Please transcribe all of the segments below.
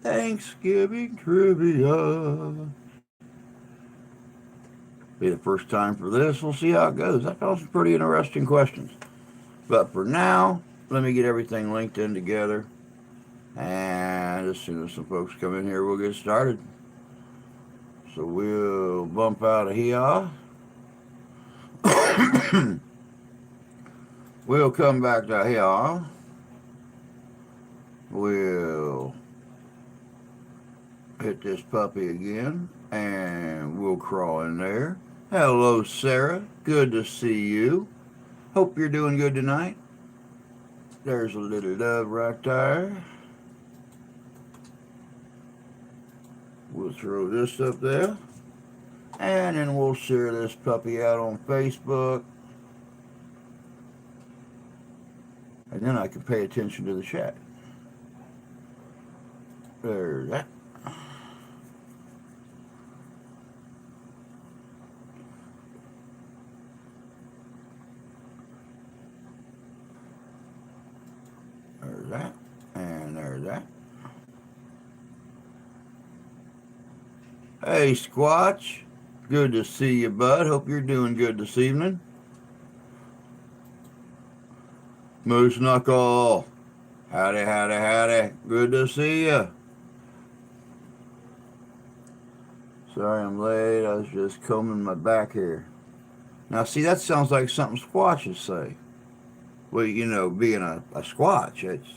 Thanksgiving trivia. Be the first time for this. We'll see how it goes. I found some pretty interesting questions. But for now, let me get everything linked in together. And as soon as some folks come in here, we'll get started. So we'll bump out of here. We'll come back to here. We'll hit this puppy again. And we'll crawl in there. Hello, Sarah. Good to see you. Hope you're doing good tonight. There's a little dove right there. We'll throw this up there. And then we'll share this puppy out on Facebook. And then I can pay attention to the chat. There's that. There's that. And there's that. Hey, Squatch. Good to see you, bud. Hope you're doing good this evening. Moose Knuckle. Howdy, howdy, howdy. Good to see you. Sorry I'm late. I was just combing my back hair. Now, see, that sounds like something Squatches say. Well, you know, being a Squatch, it's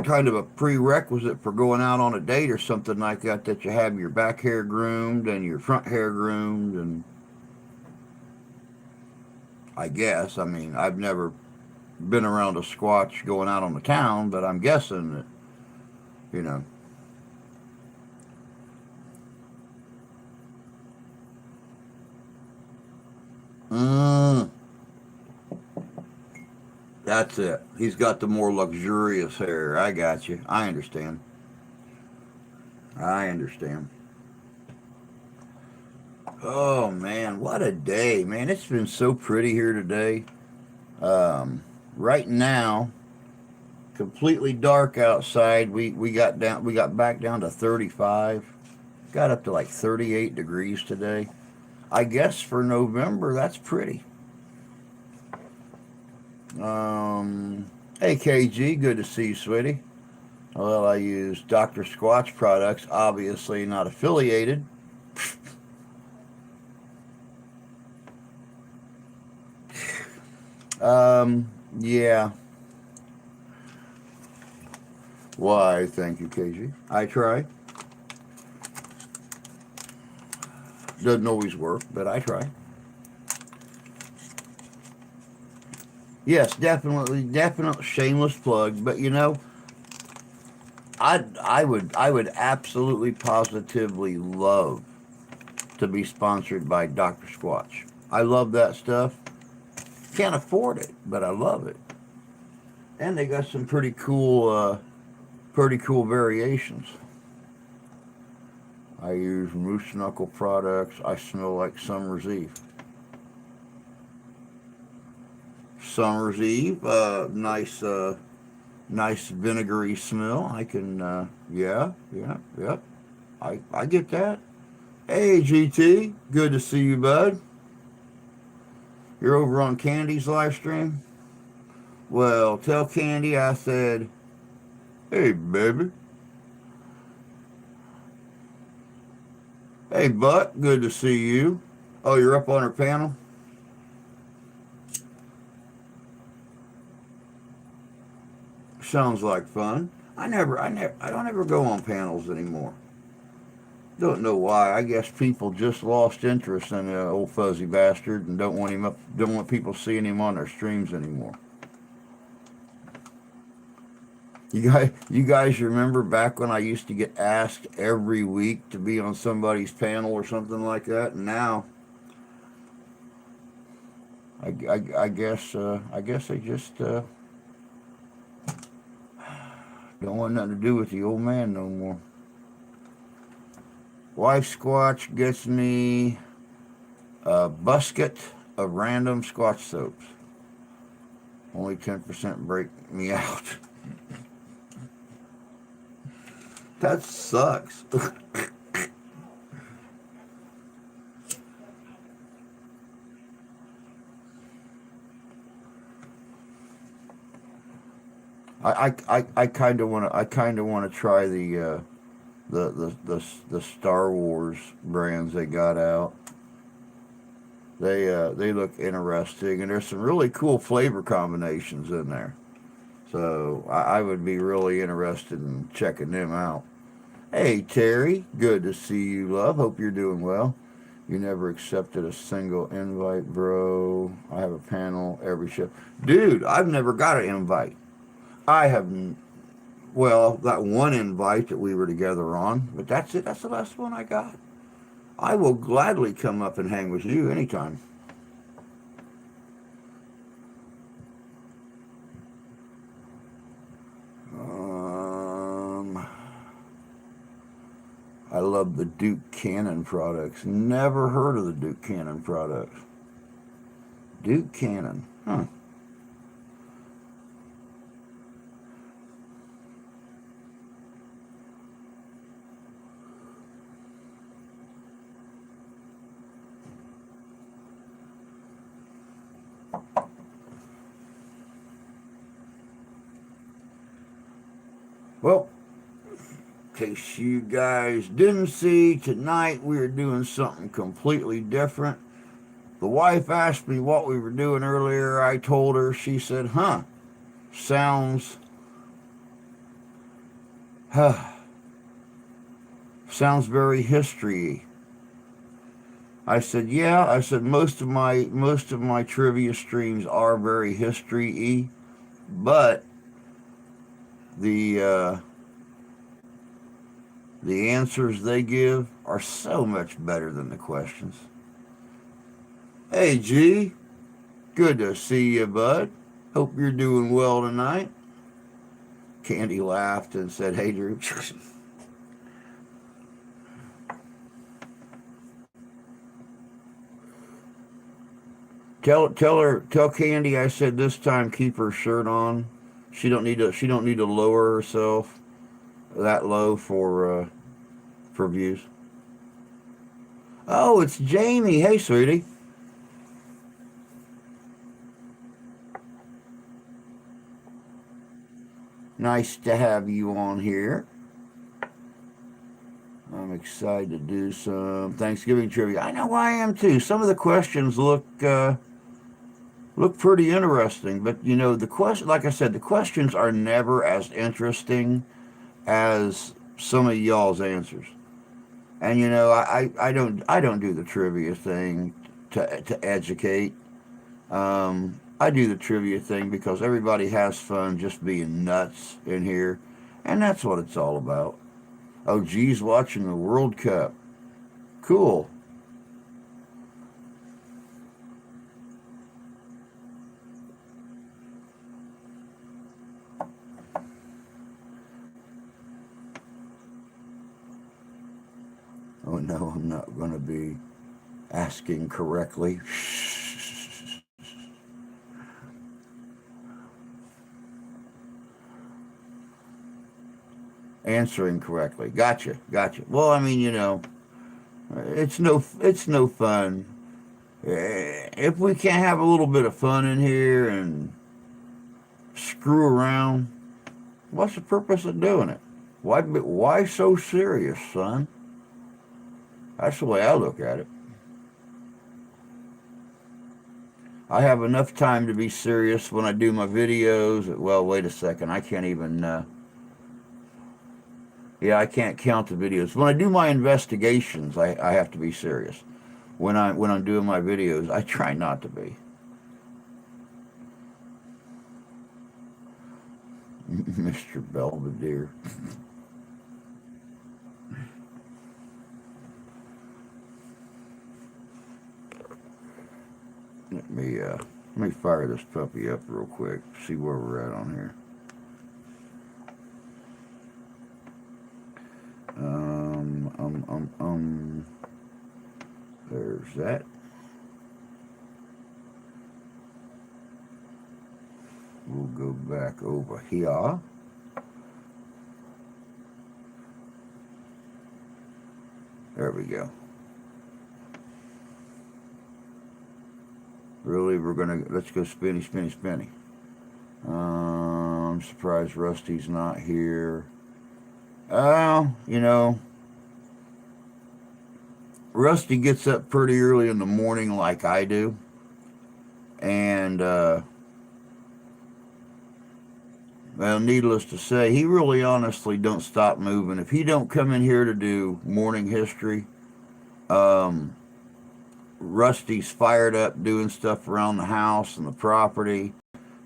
kind of a prerequisite for going out on a date or something like that, that you have your back hair groomed and your front hair groomed. And I guess, I mean, I've never been around a Squatch going out on the town, but I'm guessing that, you know. Mm, that's it. He's got the more luxurious hair. I got you. I understand. I understand. Oh man, what a day, man! It's been so pretty here today. Right now, completely dark outside. We got back down to 35. Got up to like 38 degrees today. I guess for November, that's pretty. Hey KG, good to see you, sweetie. Well, I use Dr. Squatch products, obviously not affiliated. Yeah. Why, thank you, KG. I try. Doesn't always work, but I try. Yes, definitely, definite shameless plug. But you know, I would absolutely positively love to be sponsored by Dr. Squatch. I love that stuff. Can't afford it, but I love it. And they got some pretty cool variations. I use Moose Knuckle products. I smell like summer's eve. Summer's eve, nice vinegary smell. I can, yeah, yeah, yep. I get that. Hey, GT, good to see you, bud. You're over on Candy's live stream. Well, tell Candy I said, hey, baby. Hey, Buck, good to see you. Oh, you're up on her panel? Sounds like fun. I don't ever go on panels anymore. Don't know why. I guess people just lost interest in the old fuzzy bastard and don't want him up. Don't want people seeing him on their streams anymore. You guys remember back when I used to get asked every week to be on somebody's panel or something like that? And now, I guess they just don't want nothing to do with the old man no more. Wife Squatch gets me a busket of random Squatch soaps. Only 10% break me out. That sucks. I kind of want to try the Star Wars brands they got out. They look interesting, and there's some really cool flavor combinations in there. So I would be really interested in checking them out. Hey Terry, good to see you, love. Hope you're doing well. You never accepted a single invite, bro. I have a panel every show. Dude, I've never got an invite. I have, well, got one invite that we were together on, but that's it. That's the last one I got. I will gladly come up and hang with you anytime. Um, I love the Duke Cannon products. Never heard of the Duke Cannon products. Duke Cannon. Huh. Well, in case you guys didn't see, tonight we are doing something completely different. The wife asked me what we were doing earlier. I told her. She said, huh, sounds, sounds very history-y. I said, yeah. I said most of my trivia streams are very history-y, but the uh, the answers they give are so much better than the questions. Hey G, good to see you, bud. Hope you're doing well tonight. Candy laughed and said, hey Drew. Tell Candy I said this time keep her shirt on. She don't need to lower herself that low for views. Oh, it's Jamie. Hey, sweetie. Nice to have you on here. I'm excited to do some Thanksgiving trivia. I know I am too. Some of the questions look pretty interesting, but you know the question, like I said, the questions are never as interesting as some of y'all's answers. And you know, I don't do the trivia thing to educate. I do the trivia thing because everybody has fun just being nuts in here, and that's what it's all about. Oh, geez, watching the World Cup. Cool. Oh no, I'm not going to be asking correctly. Answering correctly. Gotcha, gotcha. Well, I mean, you know, it's no fun. If we can't have a little bit of fun in here and screw around, what's the purpose of doing it? Why so serious, son? That's the way I look at it. I have enough time to be serious when I do my videos. Well, wait a second. I can't even. Yeah, I can't count the videos. When I do my investigations, I have to be serious. When I'm doing my videos, I try not to be. Mr. Belvedere. Let me fire this puppy up real quick. See where we're at on here. Um. There's that. We'll go back over here. There we go. Really, let's go spinny, spinny, spinny. I'm surprised Rusty's not here. You know, Rusty gets up pretty early in the morning like I do. And, well, needless to say, he really honestly don't stop moving. If he don't come in here to do morning history, Rusty's fired up doing stuff around the house and the property.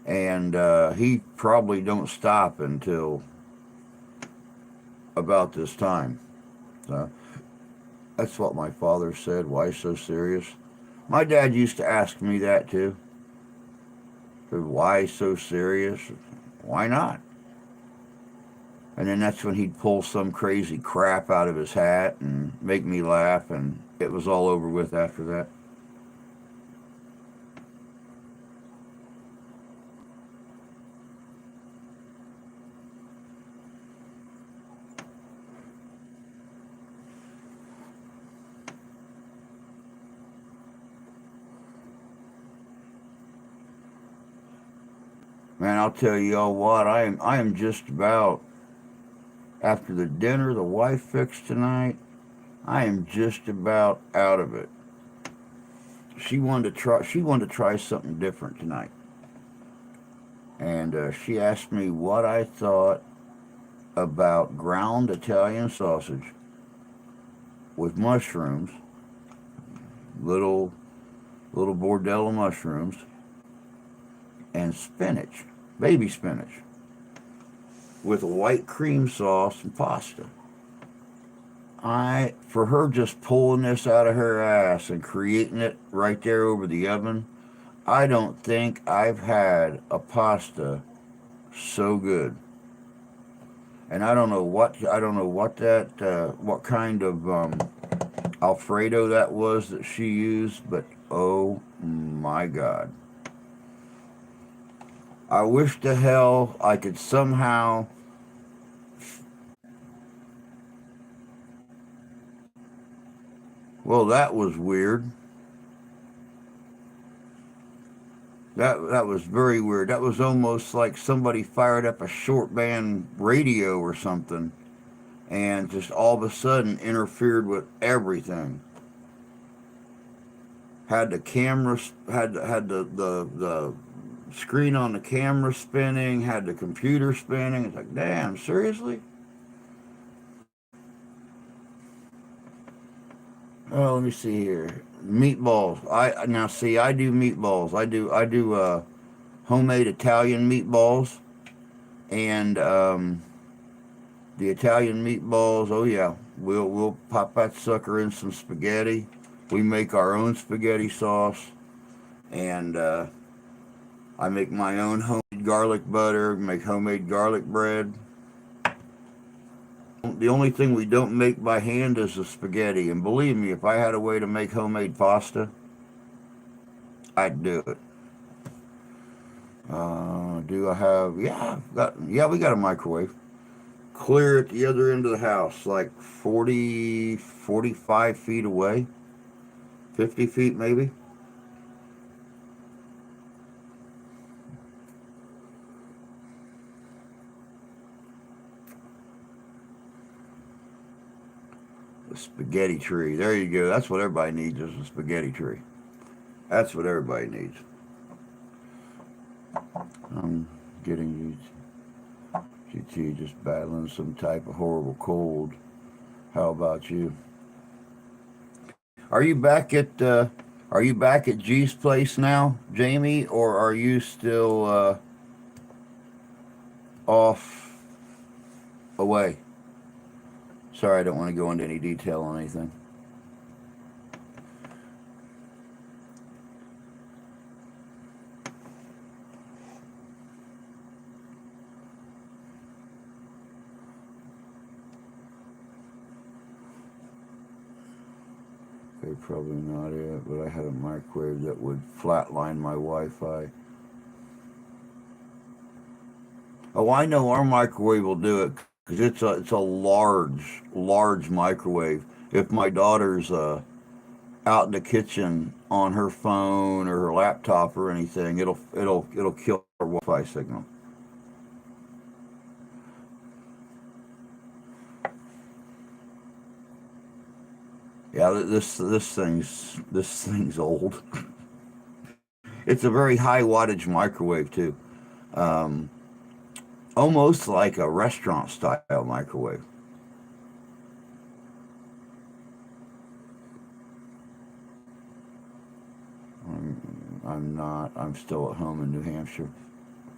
And he probably don't stop until about this time. So that's what my father said. Why so serious? My dad used to ask me that too. Why so serious? Why not? And then that's when he'd pull some crazy crap out of his hat and make me laugh, and it was all over with after that. Man, I'll tell you all what, I am just about, after the dinner the wife fixed tonight, I am just about out of it. She wanted to try something different tonight. And she asked me what I thought about ground Italian sausage with mushrooms, little bordello mushrooms, and spinach, baby spinach, with a white cream sauce and pasta. For her just pulling this out of her ass and creating it right there over the oven, I don't think I've had a pasta so good. And I don't know what what kind of Alfredo that was that she used, but oh my God. I wish to hell I could somehow. Well, that was weird. That was very weird. That was almost like somebody fired up a short band radio or something, and just all of a sudden interfered with everything. Had the camera, had the screen on the camera spinning, had the computer spinning. It's like, damn, seriously? Oh, let me see here. Meatballs. I now see. I do meatballs. I do homemade Italian meatballs, and the Italian meatballs. Oh yeah, we'll pop that sucker in some spaghetti. We make our own spaghetti sauce, and I make my own homemade garlic butter. Make homemade garlic bread. The only thing we don't make by hand is the spaghetti. And believe me, if I had a way to make homemade pasta, I'd do it. Do I have? Yeah, we got a microwave. Clear at the other end of the house, like 40, 45 feet away, 50 feet maybe. The spaghetti tree. There you go. That's what everybody needs is a spaghetti tree. That's what everybody needs. I'm getting GT just battling some type of horrible cold. How about you? Are you back at G's place now, Jamie, or are you still off away? Sorry, I don't want to go into any detail on anything. Okay, probably not it, but I had a microwave that would flatline my Wi-Fi. Oh, I know our microwave will do it because it's a large microwave. If my daughter's out in the kitchen on her phone or her laptop or anything, it'll kill her Wi-Fi signal. Yeah, this thing's old. It's a very high wattage microwave too, um, almost like a restaurant style microwave. I'm not. I'm still at home in New Hampshire.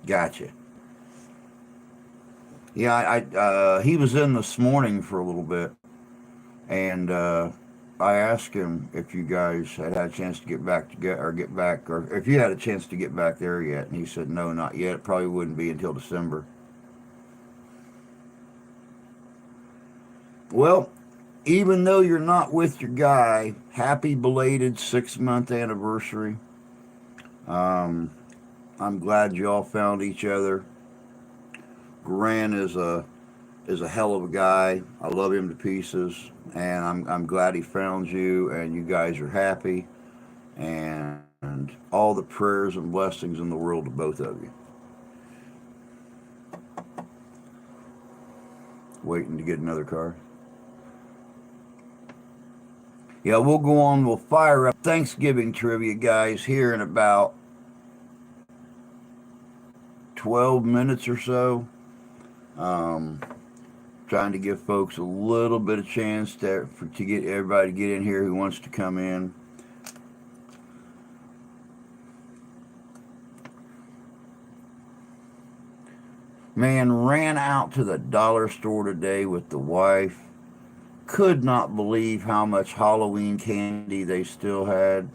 Gotcha. Yeah, he was in this morning for a little bit, and I asked him if you guys had a chance to get back, or if you had a chance to get back there yet, and he said no, not yet. It probably wouldn't be until December. Well, even though you're not with your guy, happy belated 6 month anniversary. Um, I'm glad you all found each other. Grant is a hell of a guy. I love him to pieces, and I'm glad he found you, and you guys are happy, and all the prayers and blessings in the world to both of you. Waiting to get another card. Yeah, we'll go on. We'll fire up Thanksgiving trivia, guys, here in about 12 minutes or so. Um, Trying to give folks a little bit of chance to get everybody to get in here who wants to come in. Man, ran out to the dollar store today with the wife. Could not believe how much Halloween candy they still had.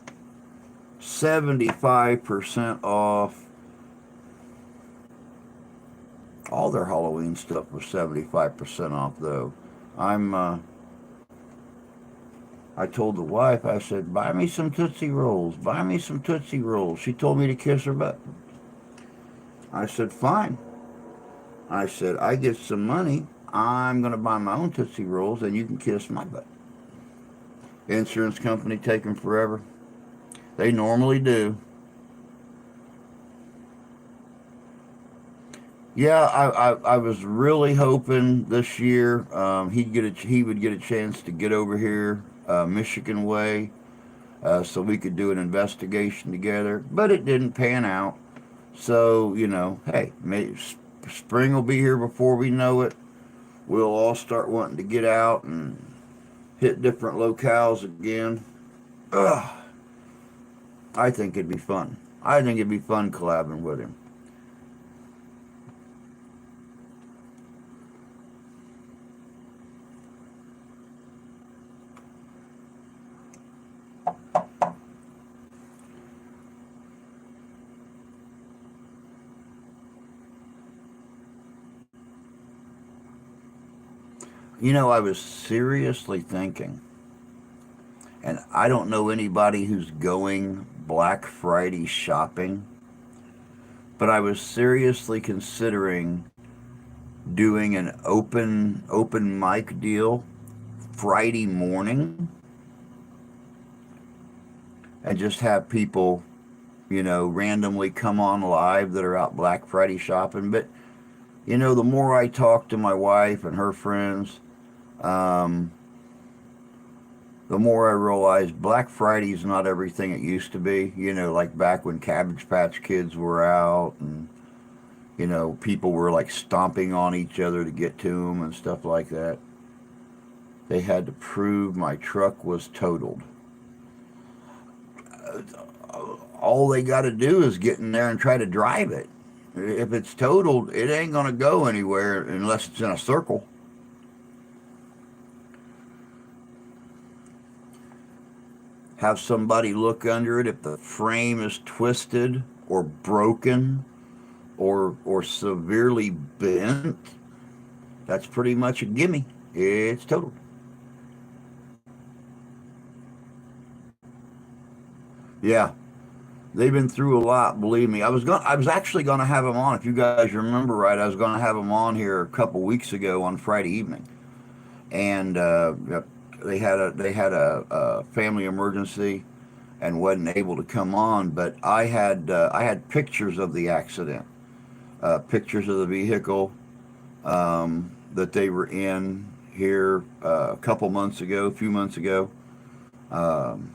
75% off. All their Halloween stuff was 75% off, though. I'm I told the wife, I said, buy me some Tootsie Rolls. Buy me some Tootsie Rolls. She told me to kiss her butt. I said, fine. I said, I get some money. I'm going to buy my own Tootsie Rolls and you can kiss my butt. Insurance company taking forever. They normally do. Yeah, I was really hoping this year he would get a chance to get over here Michigan way, so we could do an investigation together. But it didn't pan out. So hey, spring will be here before we know it. We'll all start wanting to get out and hit different locales again. Ugh, I think it'd be fun. I think it'd be fun collabing with him. I was seriously thinking, and I don't know anybody who's going Black Friday shopping, but I was seriously considering doing an open mic deal Friday morning and just have people, randomly come on live that are out Black Friday shopping. But the more I talk to my wife and her friends, um, the more I realize Black Friday is not everything it used to be. Like back when Cabbage Patch Kids were out, and people were like stomping on each other to get to them and stuff like that. They had to prove my truck was totaled. All they got to do is get in there and try to drive it. If it's totaled, it ain't going to go anywhere unless it's in a circle. Have somebody look under it if the frame is twisted or broken or severely bent. That's pretty much a gimme. It's totaled. Yeah, They've been through a lot, believe me. I was actually gonna have them on. If you guys remember right, I was gonna have them on here a couple weeks ago on Friday evening, and yep, they had a family emergency and wasn't able to come on. But I had pictures of the accident, pictures of the vehicle that they were in here a couple months ago, a few months ago. Um,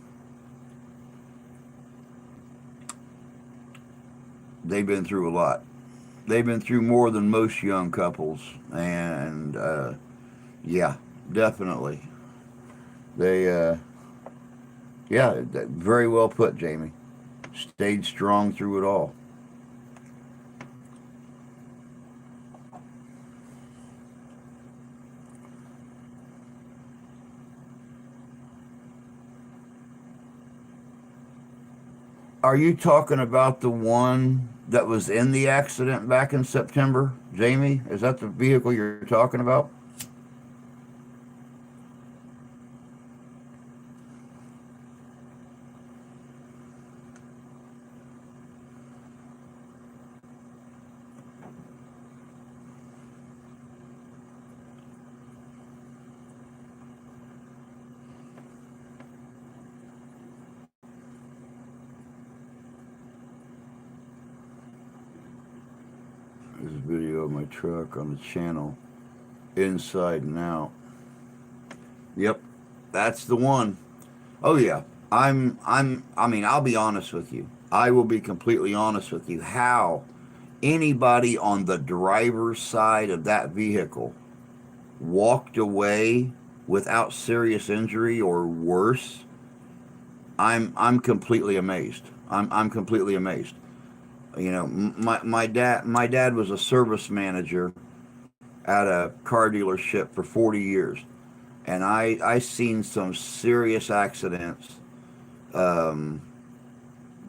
they've been through a lot. They've been through more than most young couples, and yeah, definitely. They, yeah, very well put, Jamie. Stayed strong through it all. Are you talking about the one that was in the accident back in September, Jamie? Is that the vehicle you're talking about? There's a video of my truck on the channel, inside and out. Yep, that's the one. Oh yeah. I mean, I'll be honest with you. I will be completely honest with you. How anybody on the driver's side of that vehicle walked away without serious injury or worse, I'm completely amazed. I'm completely amazed. You know, my dad was a service manager at a car dealership for 40 years, and I seen some serious accidents um,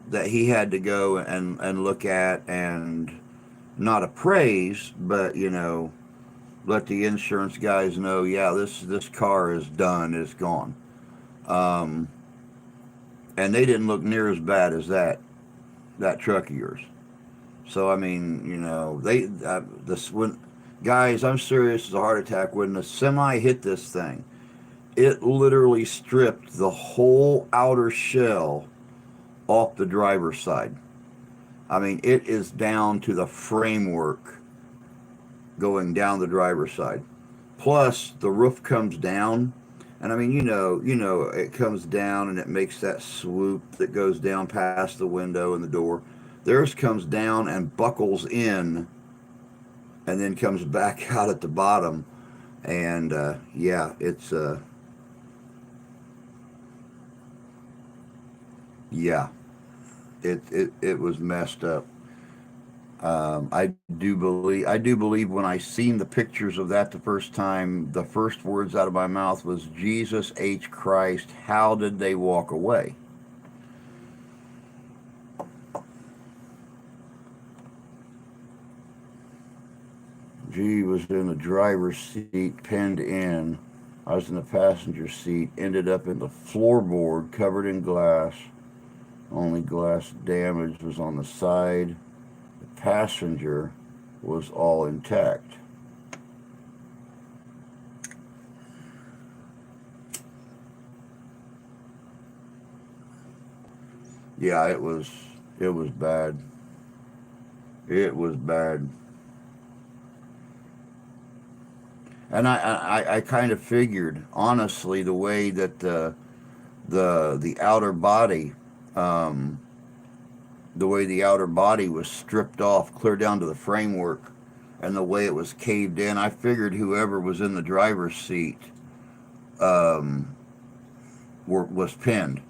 that he had to go and look at and not appraise, but you know, let the insurance guys know, yeah, this car is done, it's gone. Um, and they didn't look near as bad as that truck of yours. So I mean, you know, this when guys, I'm serious as a heart attack. When the semi hit this thing, it literally stripped the whole outer shell off the driver's side. I mean, it is down to the framework going down the driver's side. Plus, the roof comes down, and I mean, it comes down and it makes that swoop that goes down past the window and the door. Theirs comes down and buckles in, and then comes back out at the bottom. And yeah, it's yeah, it was messed up. I do believe when I seen the pictures of that the first time, the first words out of my mouth was Jesus H Christ. How did they walk away? G was in the driver's seat, pinned in. I was in the passenger seat. Ended up in the floorboard, covered in glass. Only glass damage was on the side. The passenger was all intact. Yeah, it was bad. It was bad. And I kind of figured, honestly, the way that the outer body, um, the way the outer body was stripped off, clear down to the framework, and the way it was caved in, I figured whoever was in the driver's seat um, was pinned.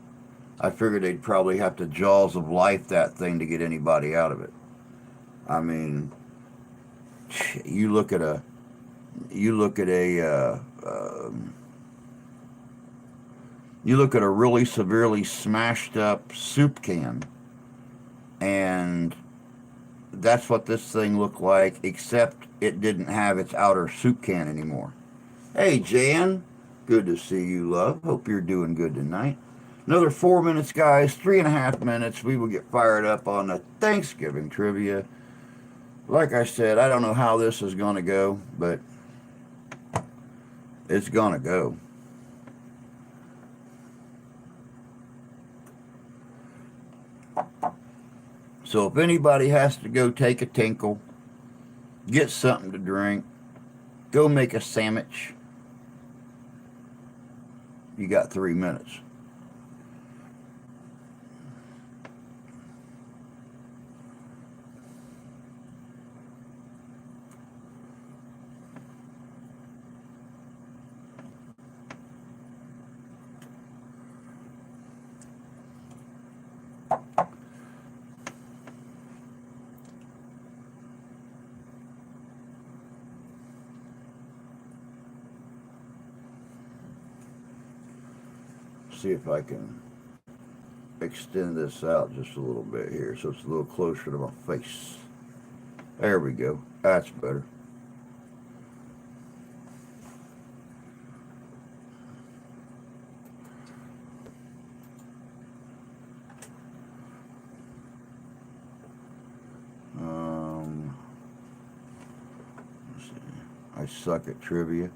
I figured they'd probably have to jaws of life that thing to get anybody out of it. I mean, you look at a you look at a you look at a really severely smashed up soup can, and that's what this thing looked like, except it didn't have its outer soup can anymore. Hey, Jan, good to see you, love. Hope you're doing good tonight. Another 4 minutes, guys. 3.5 minutes. We will get fired up on the Thanksgiving trivia. Like I said, I don't know how this is going to go, but it's going to go. So if anybody has to go take a tinkle, get something to drink, go make a sandwich, you got 3 minutes. See if I can extend this out just a little bit here so it's a little closer to my face. There we go. That's better. Let's see. I suck at trivia.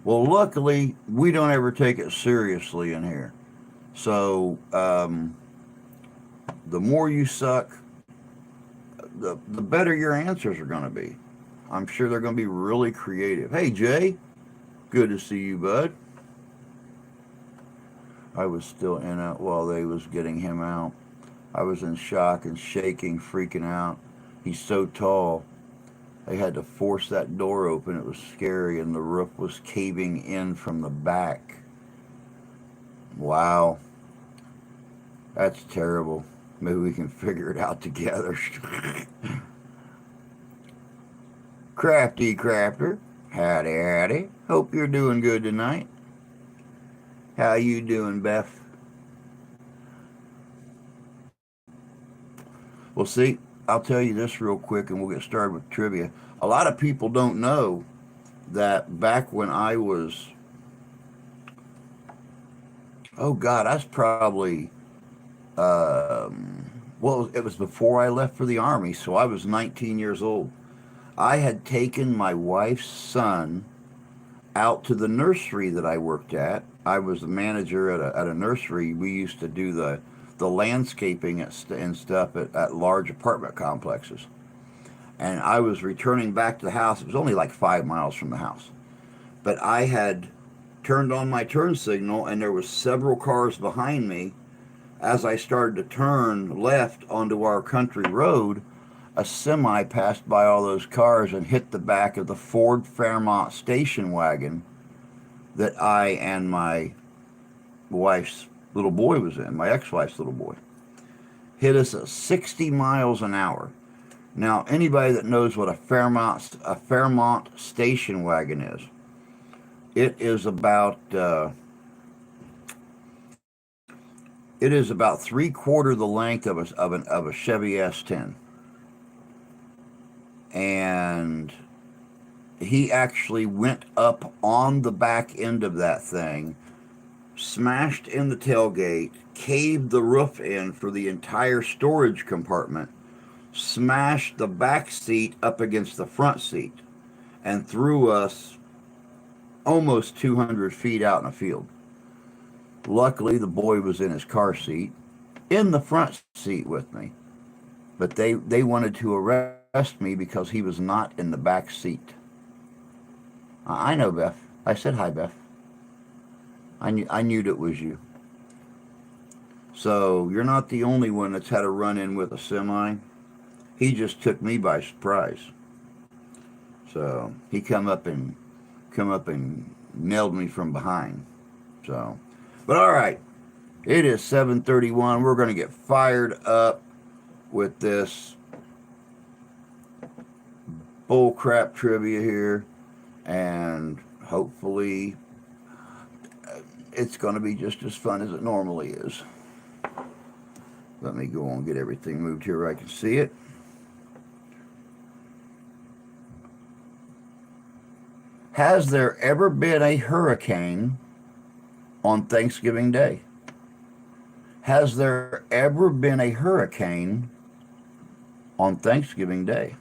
Well, luckily, we don't ever take it seriously in here. So, the more you suck, the better your answers are going to be. I'm sure they're going to be really creative. Hey, Jay, good to see you, bud. I was still in it while they was getting him out. I was in shock and shaking, freaking out. He's so tall. They had to force that door open. It was scary, and the roof was caving in from the back. Wow. That's terrible. Maybe we can figure it out together. Crafty Crafter. Howdy, howdy. Hope you're doing good tonight. How you doing, Beth? Well, see, I'll tell you this real quick and we'll get started with trivia. A lot of people don't know that back when I was, oh God, that's probably, well, it was before I left for the Army, so I was 19 years old. I had taken my wife's son out to the nursery that I worked at. I was the manager at a nursery. We used to do the landscaping and stuff at large apartment complexes. And I was returning back to the house. It was only like 5 miles from the house. But I had turned on my turn signal, and there was several cars behind me. As I started to turn left onto our country road, a semi passed by all those cars and hit the back of the Ford Fairmont station wagon that I and my wife's little boy was in, my ex-wife's little boy. Hit us at 60 miles an hour. Now, anybody that knows what a Fairmont station wagon is, it is about 3/4 the length of a Chevy S10. And he actually went up on the back end of that thing, smashed in the tailgate, caved the roof in for the entire storage compartment, smashed the back seat up against the front seat, and threw us almost 200 feet out in a field. Luckily, the boy was in his car seat, in the front seat with me, but they wanted to arrest me because he was not in the back seat. I know, Beth. I said hi, Beth. I knew it was you. So you're not the only one that's had a run-in with a semi. He just took me by surprise. So he come up and nailed me from behind. So, but all right, it is 7:31. We're going to get fired up with this bullcrap trivia here, and hopefully it's going to be just as fun as it normally is. Let me go on and get everything moved here where I can see it. Has there ever been a hurricane on Thanksgiving Day? Has there ever been a hurricane on Thanksgiving Day?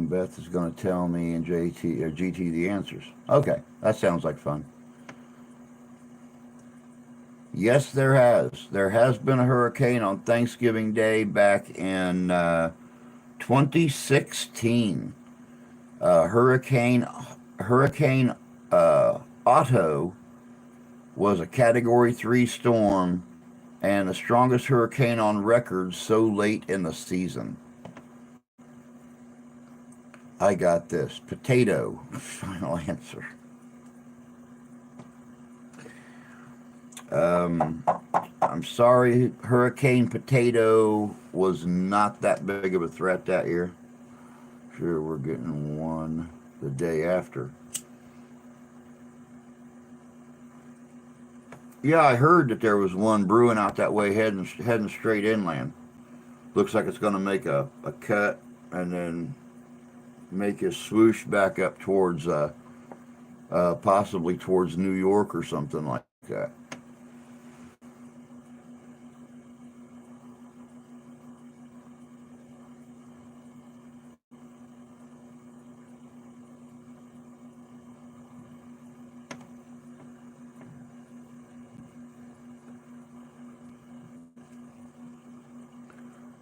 Beth is going to tell me and JT or GT the answers. Okay, that sounds like fun. Yes, there has. There has been a hurricane on Thanksgiving Day back in 2016. Hurricane Otto was a Category 3 storm and the strongest hurricane on record so late in the season. I got this. Potato. Final answer. I'm sorry, Hurricane Potato was not that big of a threat that year. Sure, we're getting one the day after. Yeah, I heard that there was one brewing out that way heading straight inland. Looks like it's going to make a cut and then make a swoosh back up towards possibly towards New York or something like that.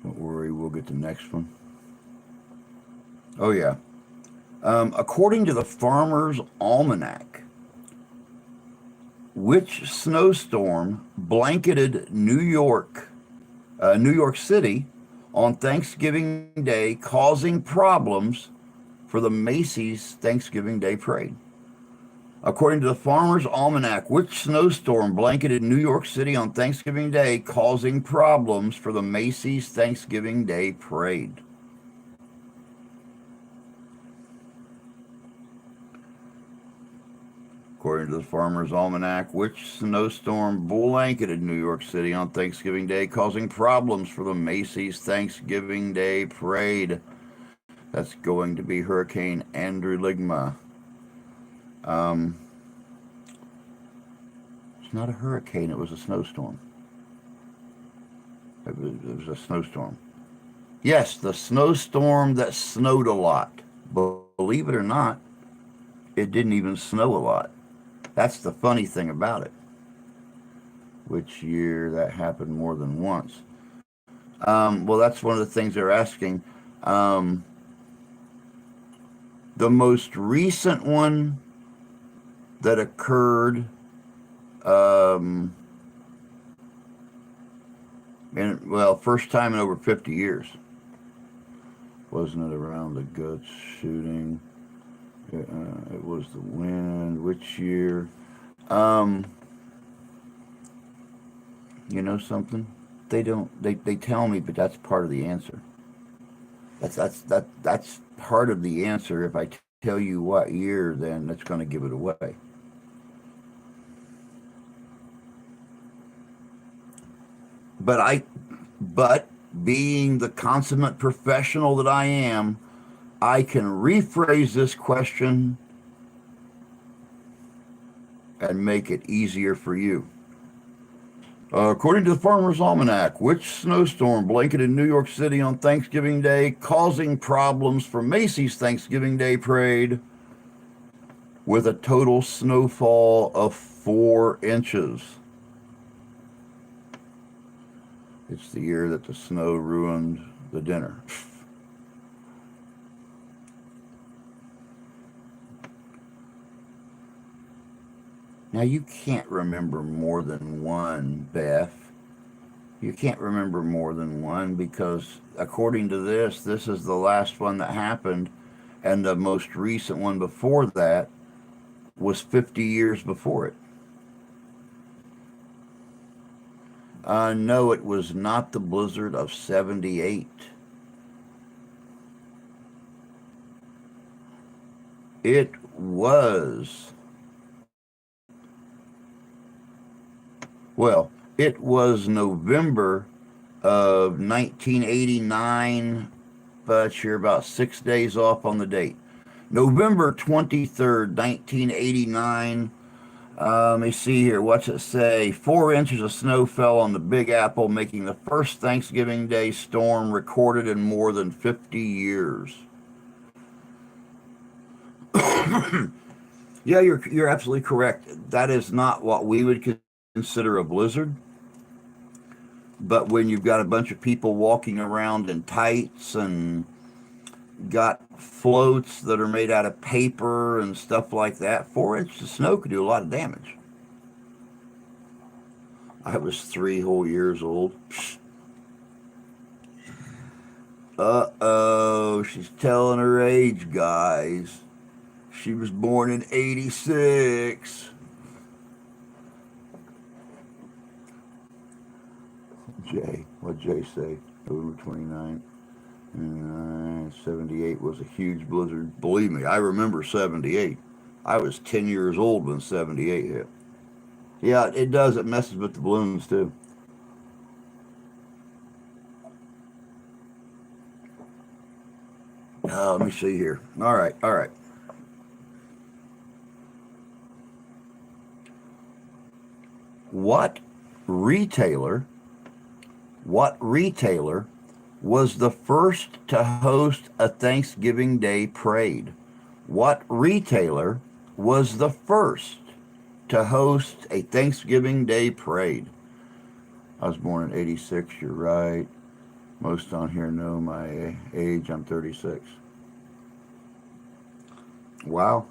Don't worry, we'll get the next one. Oh yeah. According to the Farmer's Almanac, which snowstorm blanketed New York City on Thanksgiving Day, causing problems for the Macy's Thanksgiving Day Parade? According to the Farmer's Almanac, which snowstorm blanketed New York City on Thanksgiving Day, causing problems for the Macy's Thanksgiving Day Parade? According to the Farmer's Almanac, which snowstorm blanketed New York City on Thanksgiving Day, causing problems for the Macy's Thanksgiving Day Parade? That's going to be Hurricane Andrew. It's not a hurricane, it was a snowstorm. It was a snowstorm. Yes, the snowstorm that snowed a lot. Believe it or not, it didn't even snow a lot. That's the funny thing about it. Which year that happened more than once? Well, that's one of the things they're asking. The most recent one that occurred, first time in over 50 years. Wasn't it around the Guts shooting? It was the wind. Which year? You know something? They don't. They tell me, but that's part of the answer. That's part of the answer. If I tell you what year, then that's going to give it away. But being the consummate professional that I am, I can rephrase this question and make it easier for you. According to the Farmer's Almanac, which snowstorm blanketed New York City on Thanksgiving Day, causing problems for Macy's Thanksgiving Day Parade with a total snowfall of 4 inches? It's the year that the snow ruined the dinner. Now, you can't remember more than one, Beth. You can't remember more than one because, according to this is the last one that happened, and the most recent one before that was 50 years before it. No, it was not the blizzard of 78. It was, well, It was November of 1989, but you're about 6 days off on the date. November 23rd, 1989. Let me see here. What's it say? 4 inches of snow fell on the Big Apple, making the first Thanksgiving Day storm recorded in more than 50 years. Yeah, you're absolutely correct. That is not what we would consider a blizzard. But when you've got a bunch of people walking around in tights and got floats that are made out of paper and stuff like that, 4 inches of snow could do a lot of damage. I was 3 whole years old. Uh-oh, she's telling her age, guys. She was born in 86. Jay, what'd Jay say? November 29th. 78 was a huge blizzard. Believe me, I remember 78. I was 10 years old when 78 hit. Yeah, it does. It messes with the balloons, too. Let me see here. All right, all right. What retailer, what retailer was the first to host a Thanksgiving Day parade? What retailer was the first to host a Thanksgiving Day parade? I was born in 86, you're right. Most on here know my age. I'm 36. Wow.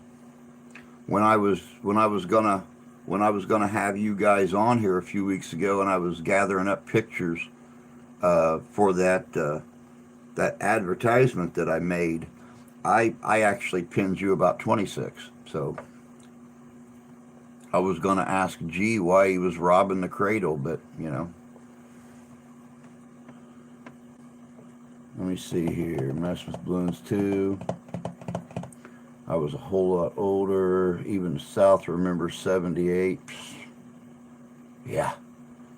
When I was gonna have you guys on here a few weeks ago, and I was gathering up pictures for that advertisement that I made, I actually pinned you about 26. So I was gonna ask G why he was robbing the cradle, but let me see here. Mess with balloons too. I was a whole lot older. Even South remembers 78. Yeah.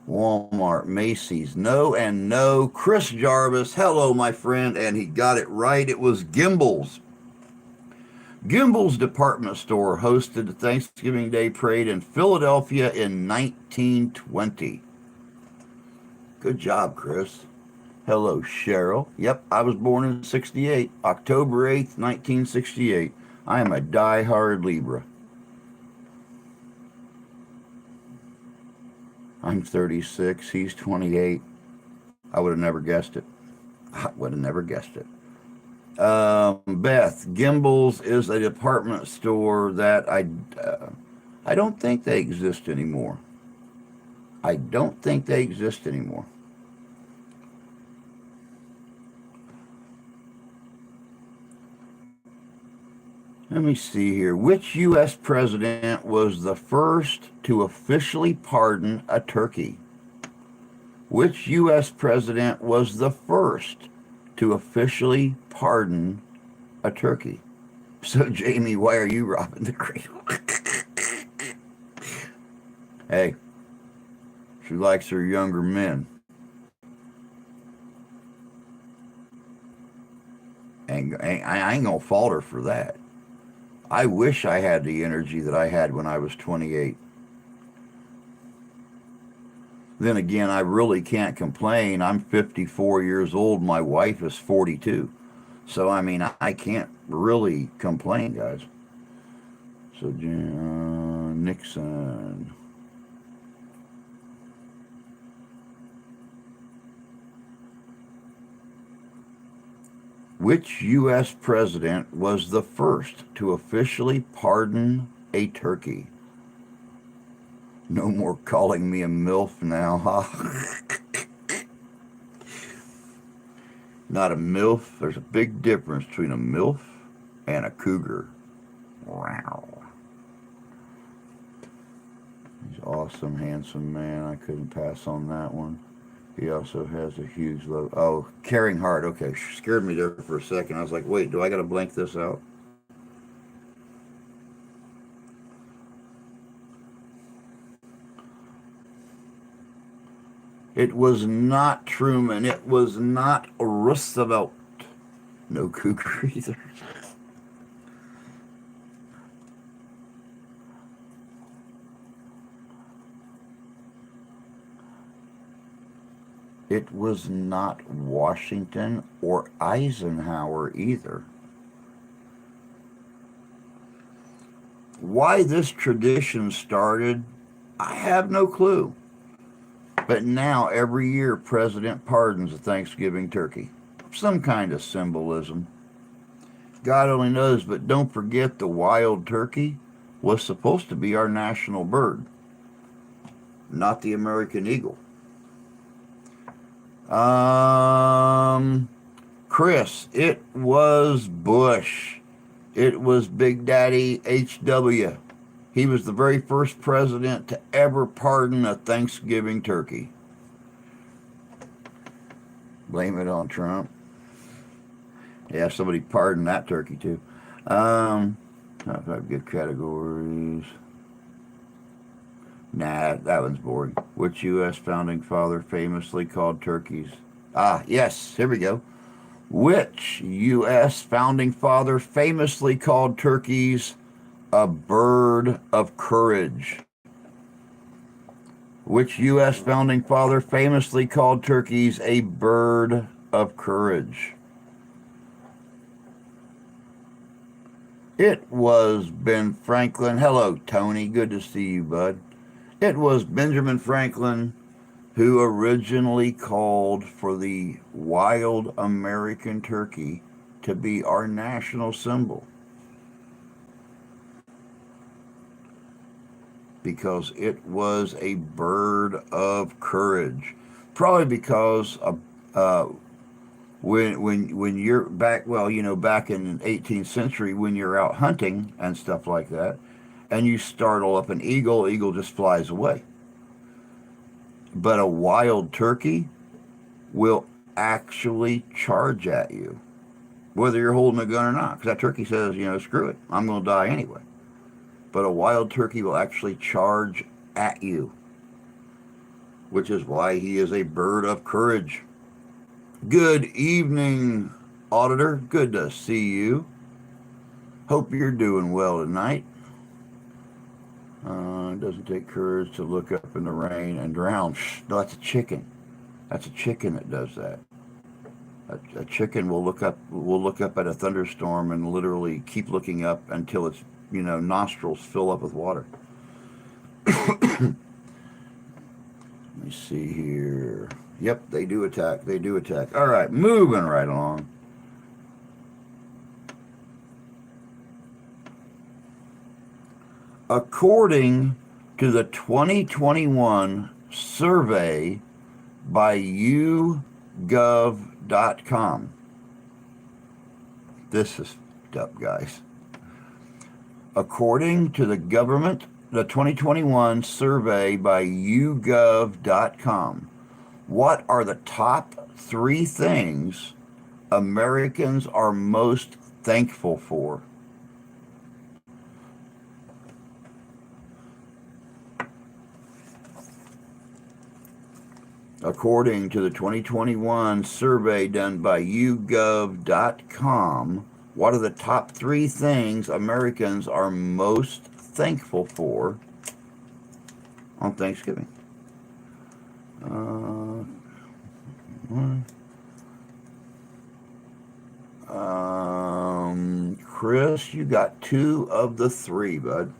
Walmart, Macy's, no and no. Chris Jarvis, hello, my friend, and he got it right. It was Gimbel's. Gimbel's department store hosted the Thanksgiving Day parade in Philadelphia in 1920. Good job, Chris. Hello, Cheryl. Yep, I was born in 68, October 8th, 1968. I am a die-hard Libra. I'm 36. He's 28. I would have never guessed it. I would have never guessed it. Beth, Gimbel's is a department store that I don't think they exist anymore. I don't think they exist anymore. Let me see here. Which U.S. president was the first to officially pardon a turkey? Which U.S. president was the first to officially pardon a turkey? So, Jamie, why are you robbing the cradle? Hey, she likes her younger men. I ain't gonna fault her for that. I wish I had the energy that I had when I was 28. Then again, I really can't complain. I'm 54 years old. My wife is 42. So, I mean, I can't really complain, guys. So, Nixon. Which U.S. president was the first to officially pardon a turkey? No more calling me a MILF now, huh? Not a MILF. There's a big difference between a MILF and a cougar. Wow. He's awesome, handsome man. I couldn't pass on that one. He also has a huge logo. Oh, Caring Heart. Okay, scared me there for a second. I was like, wait, do I got to blank this out? It was not Truman. It was not Roosevelt. No cougar either. It was not Washington or Eisenhower either. Why this tradition started, I have no clue. But now every year, President pardons a Thanksgiving turkey. Some kind of symbolism. God only knows, but don't forget the wild turkey was supposed to be our national bird, not the American eagle. Chris, it was Bush. It was Big Daddy H.W. He was the very first president to ever pardon a Thanksgiving turkey. Blame it on Trump. Yeah, somebody pardoned that turkey too. Top 5 good categories. Nah, that one's boring. Which U.S. founding father famously called turkeys? Ah, yes, here we go. Which U.S. founding father famously called turkeys a bird of courage? Which U.S. founding father famously called turkeys a bird of courage? It was Ben Franklin. Hello, Tony. Good to see you, bud. It was Benjamin Franklin who originally called for the wild American turkey to be our national symbol, because it was a bird of courage. Probably because when you're back, well, back in the 18th century, when you're out hunting and stuff like that, and you startle up an eagle, eagle just flies away. But a wild turkey will actually charge at you, whether you're holding a gun or not, because that turkey says, screw it, I'm going to die anyway. But a wild turkey will actually charge at you, which is why he is a bird of courage. Good evening, Auditor. Good to see you. Hope you're doing well tonight. It doesn't take courage to look up in the rain and drown. No, that's a chicken. That's a chicken that does that. A chicken will look up at a thunderstorm and literally keep looking up until its nostrils fill up with water. Let me see here. Yep, they do attack. They do attack. All right, moving right along. According to the 2021 survey by YouGov.com, this is up, guys. According to the 2021 survey by YouGov.com, what are the top 3 things Americans are most thankful for? According to the 2021 survey done by YouGov.com, what are the top 3 things Americans are most thankful for on Thanksgiving? Chris, you got 2 of the 3, bud.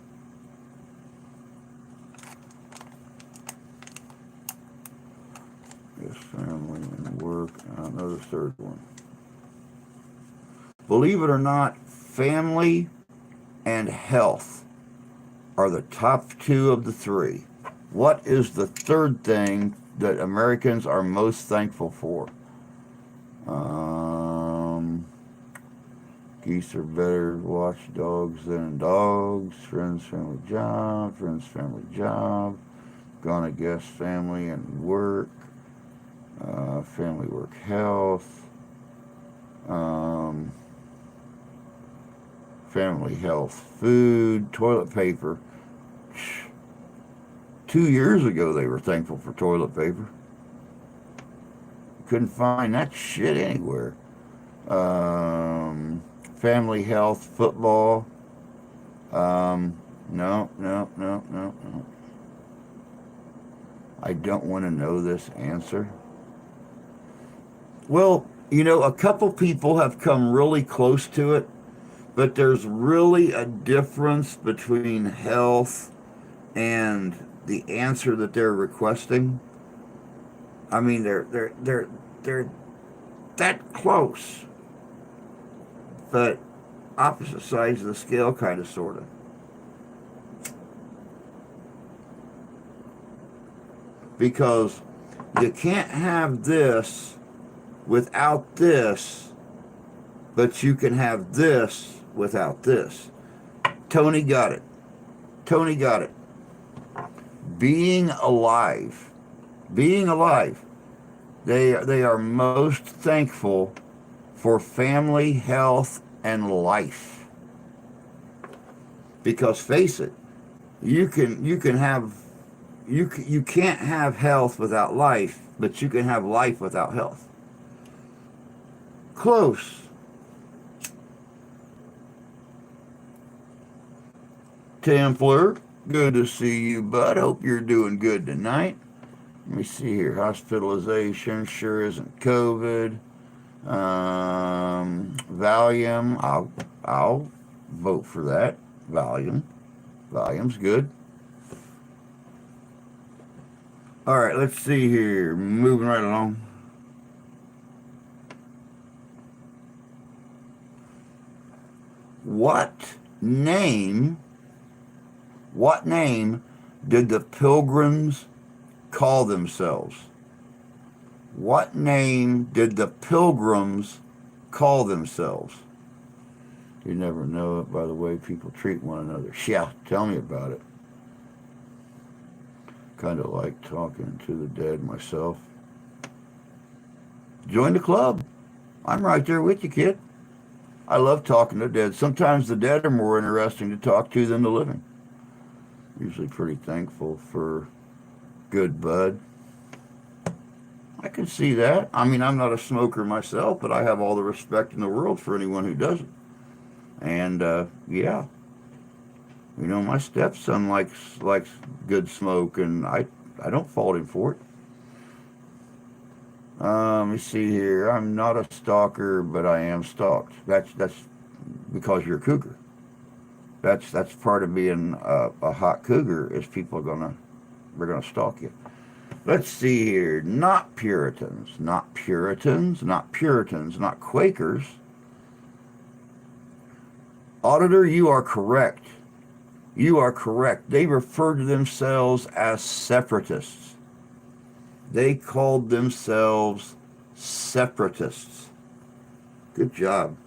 Yes, family and work. Another third one. Believe it or not, family and health are the top 2 of the 3. What is the third thing that Americans are most thankful for? Geese are better watchdogs than dogs. Friends, family, job. Friends, family, job. Gonna guess family and work. Family, work, health. Family, health, food, toilet paper. 2 years ago, they were thankful for toilet paper. Couldn't find that shit anywhere. Family health, football. No, no, no, no, no. I don't want to know this answer. Well, a couple people have come really close to it, but there's really a difference between health and the answer that they're requesting. I mean, they're that close, but opposite sides of the scale, kind of, sort of. Because you can't have this without this, but you can have this without this. Tony got it. Tony got it. Being alive. Being alive. They are most thankful for family, health, and life. Because face it, you can't have health without life, but you can have life without health. Close. Templar, good to see you, bud. Hope you're doing good tonight. Let me see here. Hospitalization sure isn't COVID. Valium, I'll vote for that. Valium's good. All right, let's see here. Moving right along. What name did the Pilgrims call themselves? What name did the Pilgrims call themselves? You never know it by the way people treat one another. Yeah, tell me about it. Kind of like talking to the dead myself. Join the club. I'm right there with you, kid. I love talking to the dead. Sometimes the dead are more interesting to talk to than the living. Usually pretty thankful for good bud. I can see that. I mean, I'm not a smoker myself, but I have all the respect in the world for anyone who doesn't. And, yeah. My stepson likes good smoke, and I don't fault him for it. Let me see here. I'm not a stalker, but I am stalked. That's because you're a cougar. That's part of being a hot cougar is people they're gonna stalk you. Let's see here. Not Puritans, not Quakers. Auditor, you are correct. You are correct. They referred to themselves as separatists. They called themselves separatists. Good job.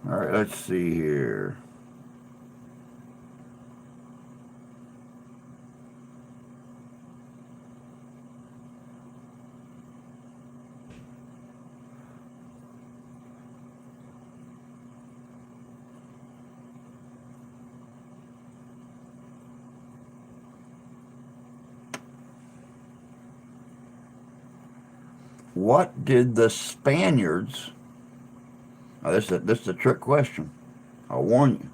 All right, let's see here. What did the Spaniards... Now, this is a trick question. I'll warn you.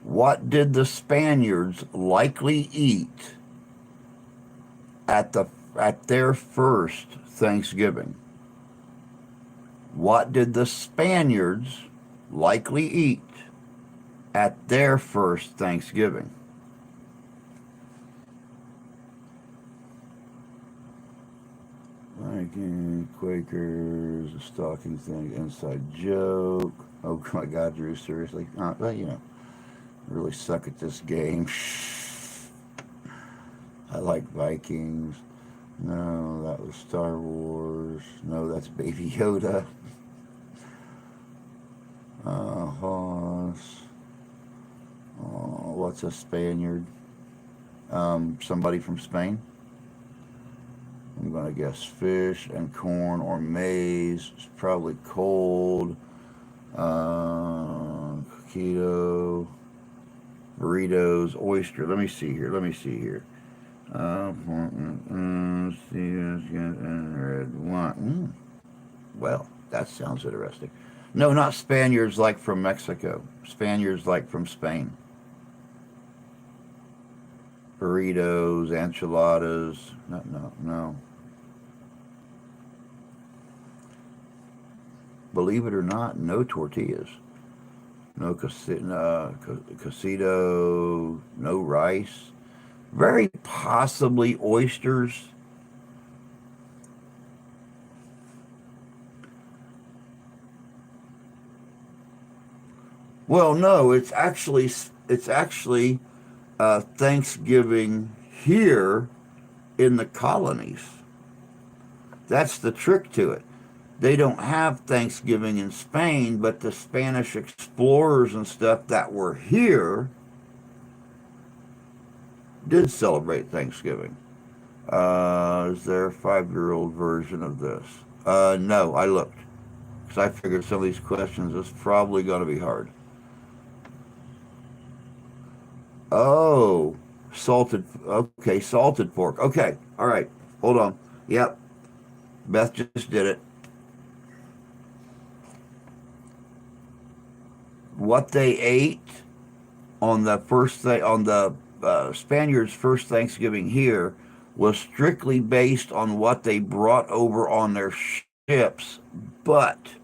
What did the Spaniards likely eat at their first Thanksgiving? What did the Spaniards likely eat at their first Thanksgiving? Quakers, a stalking thing, inside joke. Oh my God, Drew, seriously? Well, I really suck at this game. I like Vikings. No, that was Star Wars. No, that's Baby Yoda. Hoss. Oh, what's a Spaniard? Somebody from Spain. I'm going to guess fish and corn or maize. It's probably cold. Keto. burritos, oyster. Let me see here. Red wine. Well, that sounds interesting. No, not Spaniards like from Mexico. Spaniards like from Spain. Burritos, enchiladas. No, no, no. Believe it or not, no tortillas. No cocido, no rice. Very possibly oysters. Well, no, it's actually Thanksgiving here in the colonies. That's the trick to it. They don't have Thanksgiving in Spain, but the Spanish explorers and stuff that were here did celebrate Thanksgiving. Is there a 5-year-old version of this? No, I looked because I figured some of these questions is probably going to be hard. Oh, salted. Okay, salted pork. Okay, all right. Hold on. Yep, Beth just did it. What they ate on the first thing on the Spaniards' first Thanksgiving here was strictly based on what they brought over on their ships, but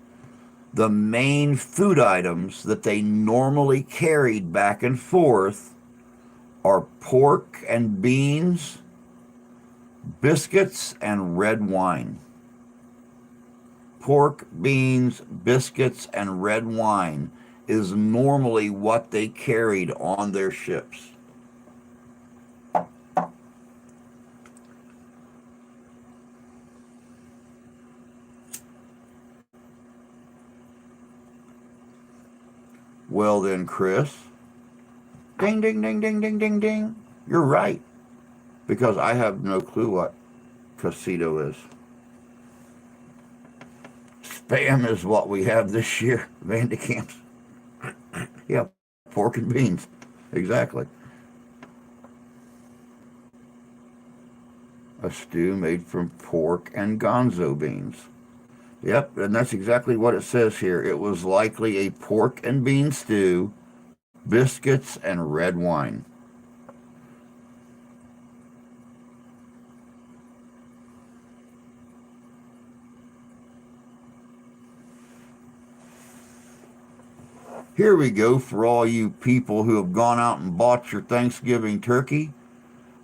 the main food items that they normally carried back and forth are pork and beans, biscuits, and red wine. Pork, beans, biscuits, and red wine is normally what they carried on their ships. Well then, Chris, ding, ding, ding, ding, ding, ding, ding. You're right, because I have no clue what cocido is. Spam is what we have this year, Vandekamps. Yeah, pork and beans. Exactly. A stew made from pork and gonzo beans. Yep, and that's exactly what it says here. It was likely a pork and bean stew, biscuits, and red wine. Here we go for all you people who have gone out and bought your Thanksgiving turkey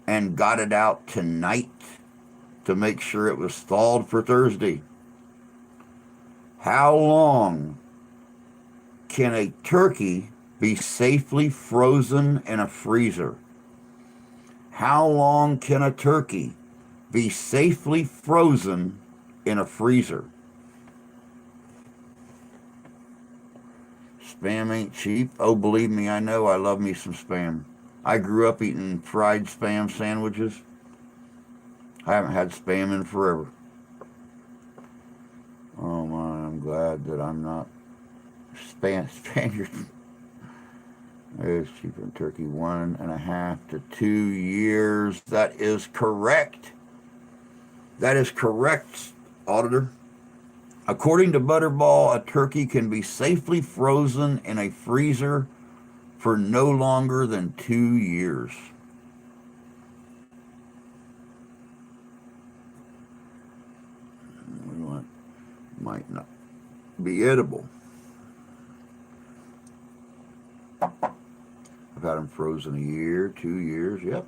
and got it out tonight to make sure it was thawed for Thursday. How long can a turkey be safely frozen in a freezer? How long can a turkey be safely frozen in a freezer? Spam ain't cheap. Oh, believe me, I know. I love me some spam. I grew up eating fried spam sandwiches. I haven't had spam in forever. Oh my, I'm glad that I'm not Spaniard. It's cheaper than turkey, 1.5 to 2 years. That is correct. That is correct, auditor. According to Butterball, a turkey can be safely frozen in a freezer for no longer than 2 years. Might not be edible. I've had them frozen a year, 2 years, yep,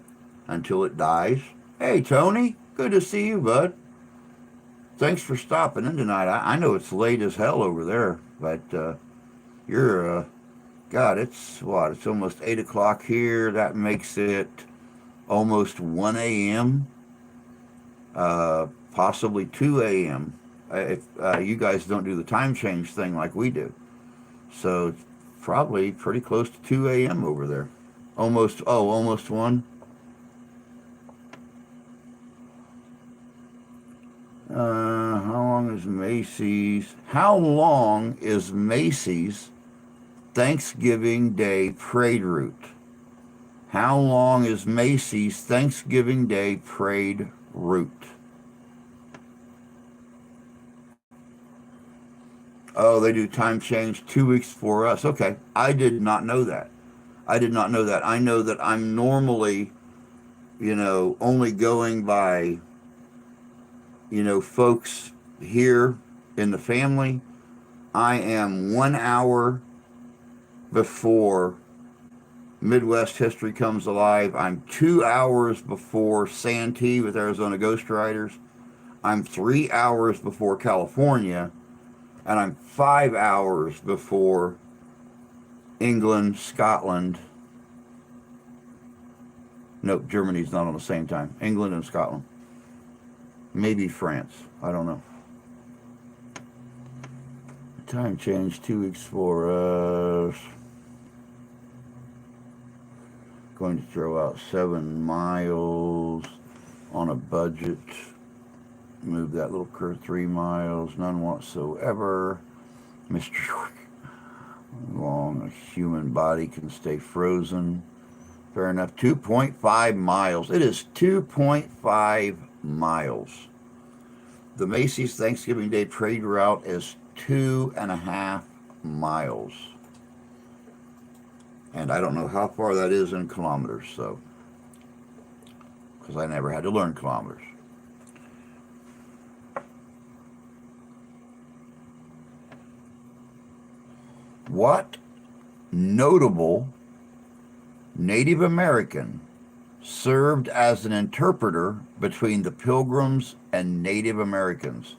until it dies. Hey, Tony, good to see you, bud. Thanks for stopping in tonight. I know it's late as hell over there, but you're, God, it's what? It's almost 8 o'clock here. That makes it almost 1 a.m., possibly 2 a.m. If you guys don't do the time change thing like we do. So it's probably pretty close to 2 a.m. over there. Almost 1. How long is Macy's Thanksgiving Day parade route? How long is Macy's Thanksgiving Day parade route? Oh, they do time change 2 weeks for us. Okay. I did not know that. I did not know that. I know that I'm normally, only going by, folks here in the family. I am 1 hour before Midwest History Comes Alive. I'm 2 hours before Santee with Arizona Ghost Riders. I'm 3 hours before California. And I'm 5 hours before England, Scotland. Nope, Germany's not on the same time. England and Scotland. Maybe France. I don't know. Time change 2 weeks for us. Going to throw out 7 miles on a budget. Move that little curve 3 miles. None whatsoever. Mr. York. Long a human body can stay frozen. Fair enough. 2.5 miles. It is 2.5 miles. The Macy's Thanksgiving Day parade route is 2.5 miles. And I don't know how far that is in kilometers, so, because I never had to learn kilometers. What notable Native American served as an interpreter between the Pilgrims and Native Americans?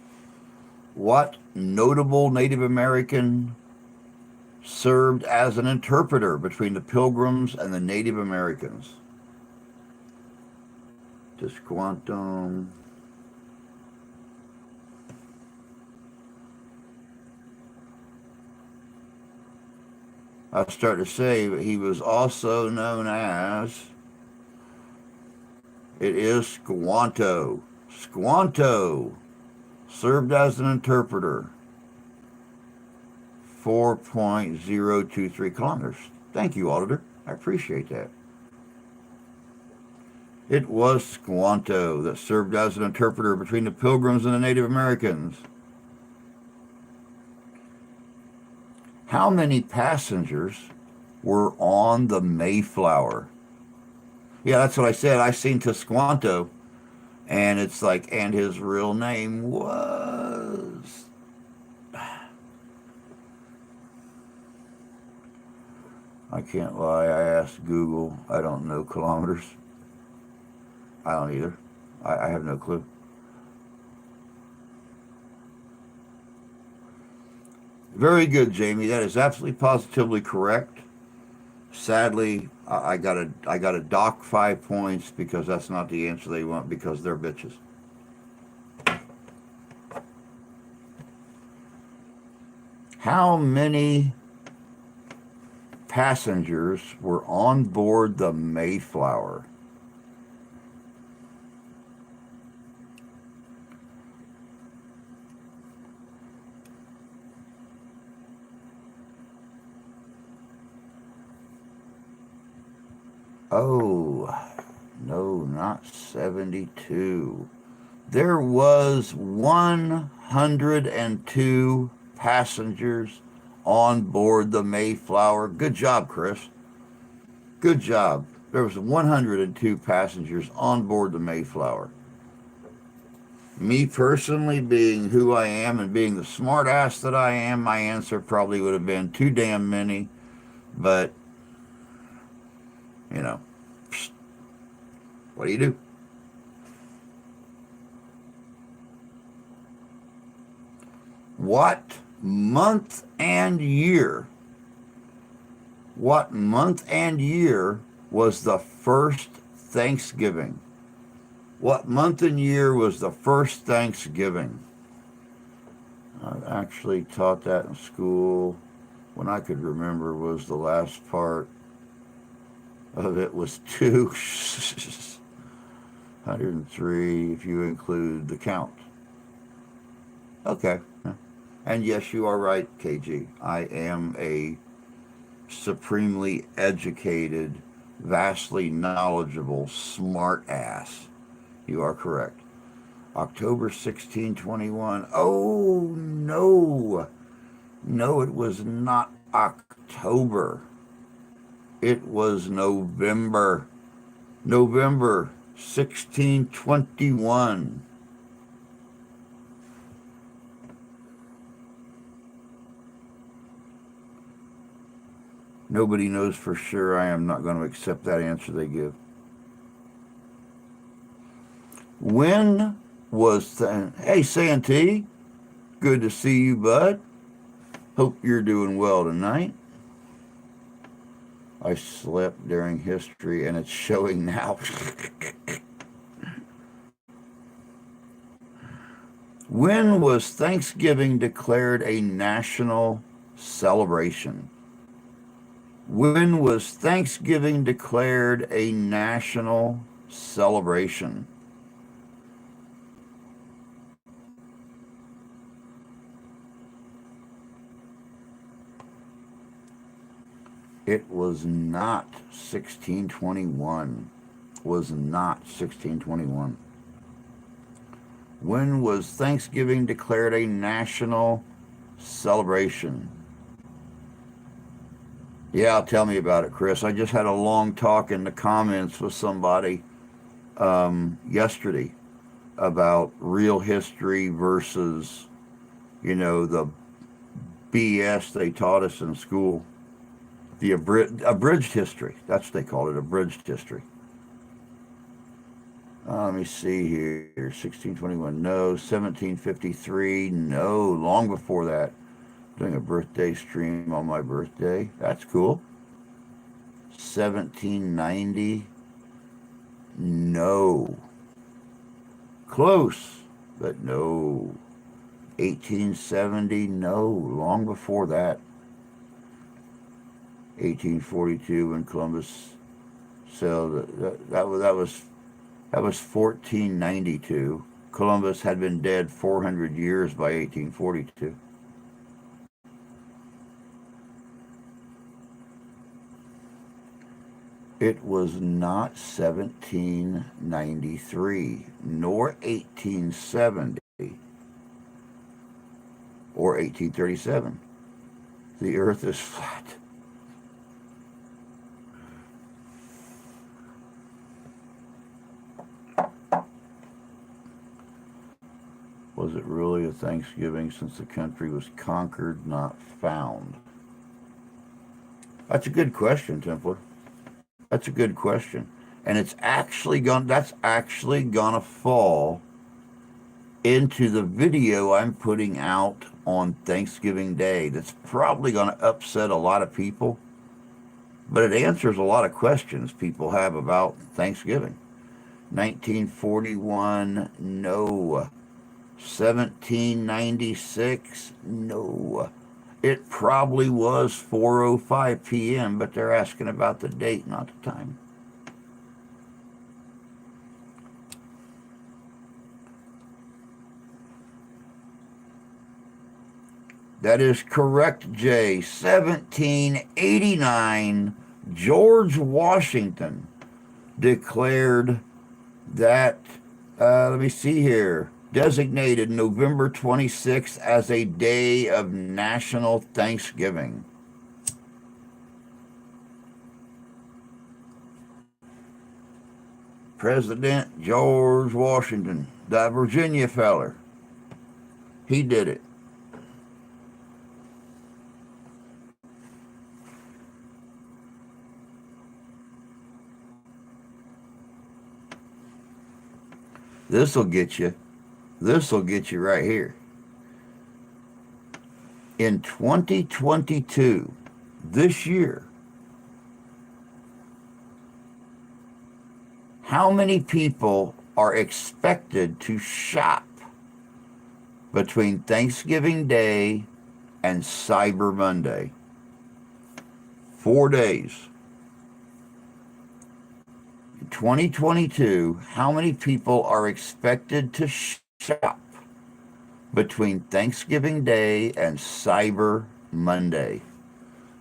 What notable Native American served as an interpreter between the Pilgrims and the Native Americans? Tisquantum. I was starting to say he was also known as, it is Squanto. Squanto served as an interpreter. 4.023 kilometers. Thank you, Auditor. I appreciate that. It was Squanto that served as an interpreter between the Pilgrims and the Native Americans. How many passengers were on the Mayflower? Yeah, that's what I said. I seen Tisquanto, and it's like, and his real name was... I can't lie. I asked Google. I don't know kilometers. I don't either. I have no clue. Very good, Jamie. That is absolutely positively correct. Sadly, I gotta dock 5 points because that's not the answer they want because they're bitches. How many passengers were on board the Mayflower? Oh, no, not 72. There was 102 passengers on board the Mayflower. Good job, Chris. Good job. There was 102 passengers on board the Mayflower. Me personally, being who I am and being the smart ass that I am, my answer probably would have been too damn many, but what do you do? What month and year was the first Thanksgiving? What month and year was the first Thanksgiving? I actually taught that in school. When I could remember was the last part of it was 103 if you include the count. Okay. And yes, you are right, KG. I am a supremely educated vastly knowledgeable, smart ass. You are correct. October 1621. Oh, no. No, it was not October. It was November. November 1621. Nobody knows for sure. I am not going to accept that answer they give. When was hey, Santee, good to see you, bud. Hope you're doing well tonight. I slept during history and it's showing now. When was Thanksgiving declared a national celebration? When was Thanksgiving declared a national celebration? It was not 1621. Was not 1621. When was Thanksgiving declared a national celebration? Yeah, tell me about it, Chris. I just had a long talk in the comments with somebody yesterday about real history versus, the BS they taught us in school. The abridged history. That's what they call it, abridged history. Let me see here. 1621, no. 1753, no. Long before that. Doing a birthday stream on my birthday. That's cool. 1790, no. Close, but no. 1870, no. Long before that. 1842 when Columbus sailed. That was 1492. Columbus had been dead 400 years by 1842. It was not 1793, nor 1870, or 1837. The earth is flat. Was it really a Thanksgiving since the country was conquered, not found? That's a good question, Templar. That's a good question. And that's actually gonna fall into the video I'm putting out on Thanksgiving Day. That's probably gonna upset a lot of people, but it answers a lot of questions people have about Thanksgiving. 1941, no. 1796, no. It probably was 4:05 p.m., but they're asking about the date, not the time. That is correct, Jay. 1789, George Washington declared that, let me see here, designated November 26th as a day of national Thanksgiving. President George Washington, the Virginia feller, he did it. This'll get you. This'll get you right here. In 2022, this year, how many people are expected to shop between Thanksgiving Day and Cyber Monday? 4 days. In 2022, how many people are expected to shop between Thanksgiving Day and Cyber Monday?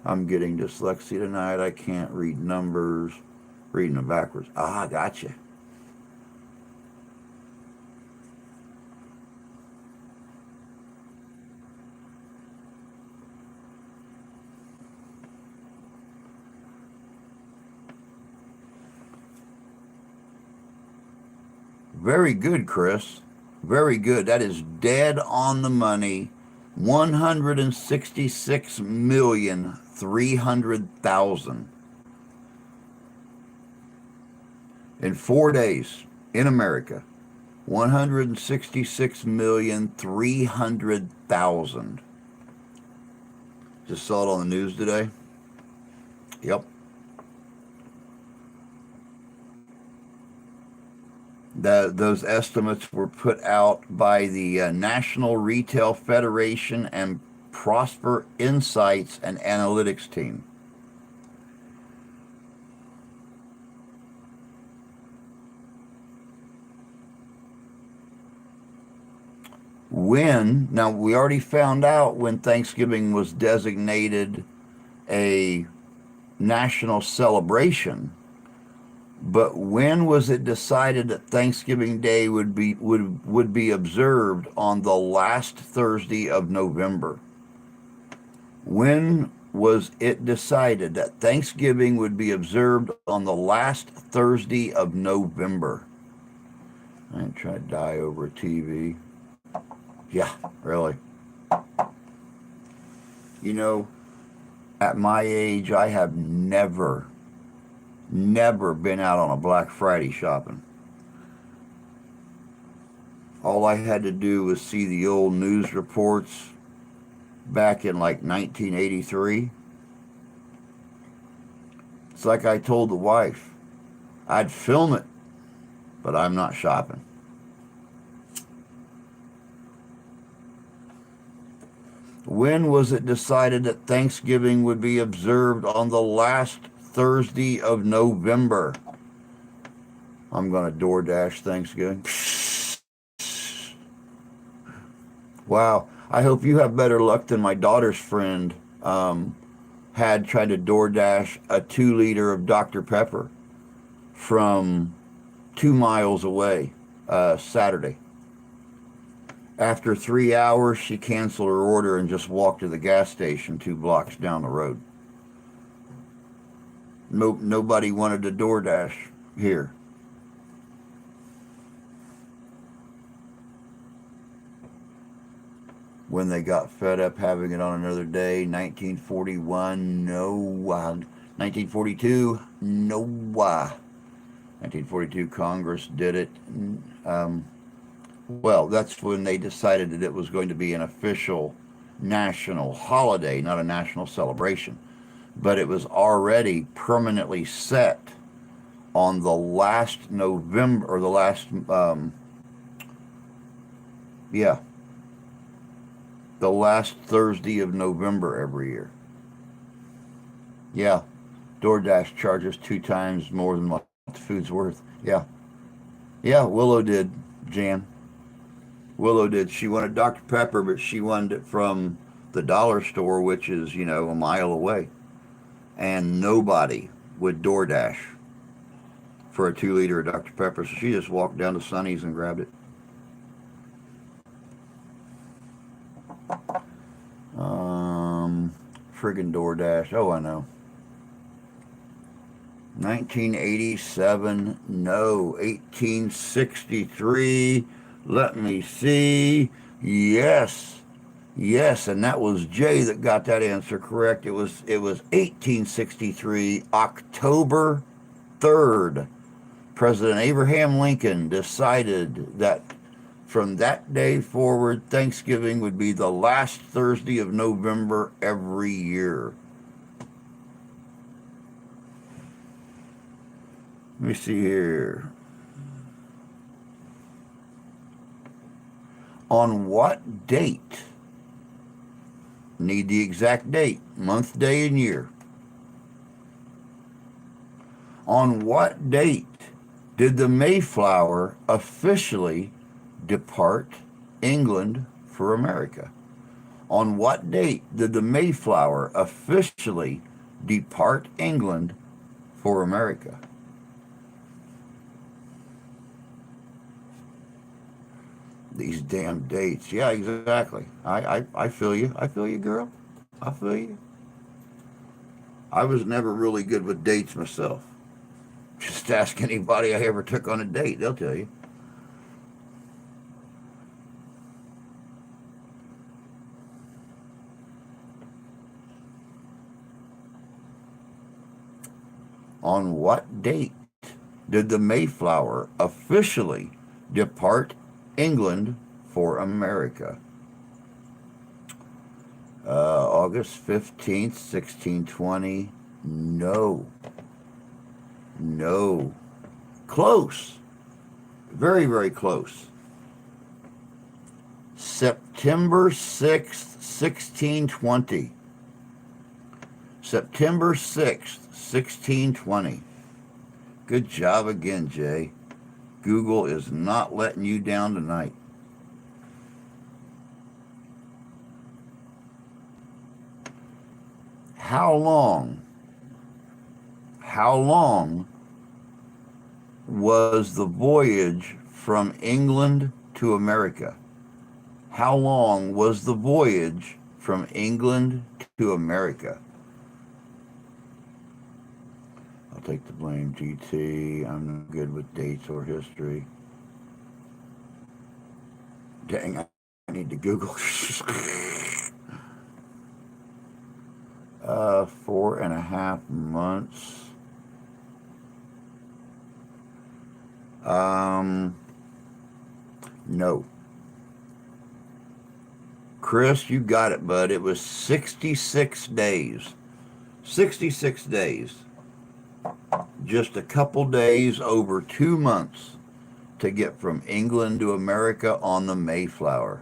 I'm getting dyslexia tonight. I can't read numbers. Reading them backwards. Ah, gotcha. Very good, Chris. Very good. That is dead on the money. 166,300,000 in 4 days in America. 166,300,000. Just saw it on the news today. Yep. Those estimates were put out by the National Retail Federation and Prosper Insights and Analytics team. Now we already found out when Thanksgiving was designated a national celebration. But when was it decided that Thanksgiving Day would be observed on the last Thursday of November? When was it decided that Thanksgiving would be observed on the last Thursday of November? I ain't trying to die over a TV. Yeah, really. You know, at my age, I have never been out on a Black Friday shopping. All I had to do was see the old news reports back in like 1983. It's like I told the wife, I'd film it, but I'm not shopping. When was it decided that Thanksgiving would be observed on the last Thursday of November? I'm going to DoorDash Thanksgiving. Wow. I hope you have better luck than my daughter's friend had tried to DoorDash a 2-liter of Dr. Pepper from 2 miles away Saturday. After 3 hours, she canceled her order and just walked to the gas station 2 blocks down the road. Nobody wanted to DoorDash here. When they got fed up having it on another day, 1941, no. 1942, no. 1942, Congress did it. Well, that's when they decided that it was going to be an official national holiday, not a national celebration. But it was already permanently set on the last November, or the last, the last Thursday of November every year. Yeah, DoorDash charges 2 times more than what the food's worth. Yeah, Willow did, Jan. Willow did. She wanted Dr. Pepper, but she wanted it from the dollar store, which is, a mile away. And nobody would DoorDash for a 2-liter of Dr. Pepper, so she just walked down to Sonny's and grabbed it. Friggin' DoorDash. Oh, I know. 1987, no. 1863, let me see. Yes, and that was Jay that got that answer correct. It was 1863, October 3rd. President Abraham Lincoln decided that from that day forward, Thanksgiving would be the last Thursday of November every year. Let me see here. On what date? Need the exact date, month, day, and year. On what date did the Mayflower officially depart England for America? On what date did the Mayflower officially depart England for America? These damn dates. Yeah, exactly. I feel you. I feel you, girl. I feel you. I was never really good with dates myself. Just ask anybody I ever took on a date. They'll tell you. On what date did the Mayflower officially depart England for America? August 15th, 1620. No. No. Close. Very, very close. September 6th, 1620. September 6th, 1620. Good job again, Jay. Google is not letting you down tonight. How long? How long was the voyage from England to America? How long was the voyage from England to America? I'll take the blame, GT. I'm not good with dates or history. Dang, I need to Google. 4.5 months. No. Chris, you got it, bud. It was 66 days. 66 days. Just a couple days over 2 months to get from England to America on the Mayflower.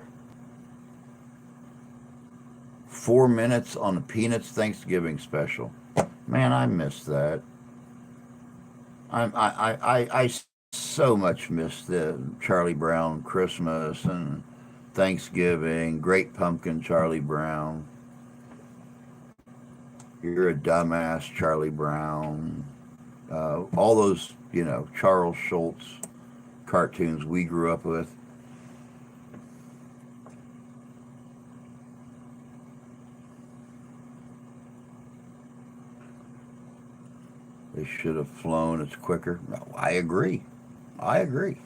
4 minutes on the Peanuts Thanksgiving special. Man, I miss that. I so much miss the Charlie Brown Christmas and Thanksgiving, Great Pumpkin Charlie Brown. You're a dumbass, Charlie Brown. All those, Charles Schultz cartoons we grew up with. They should have flown. It's quicker. No, I agree. I agree.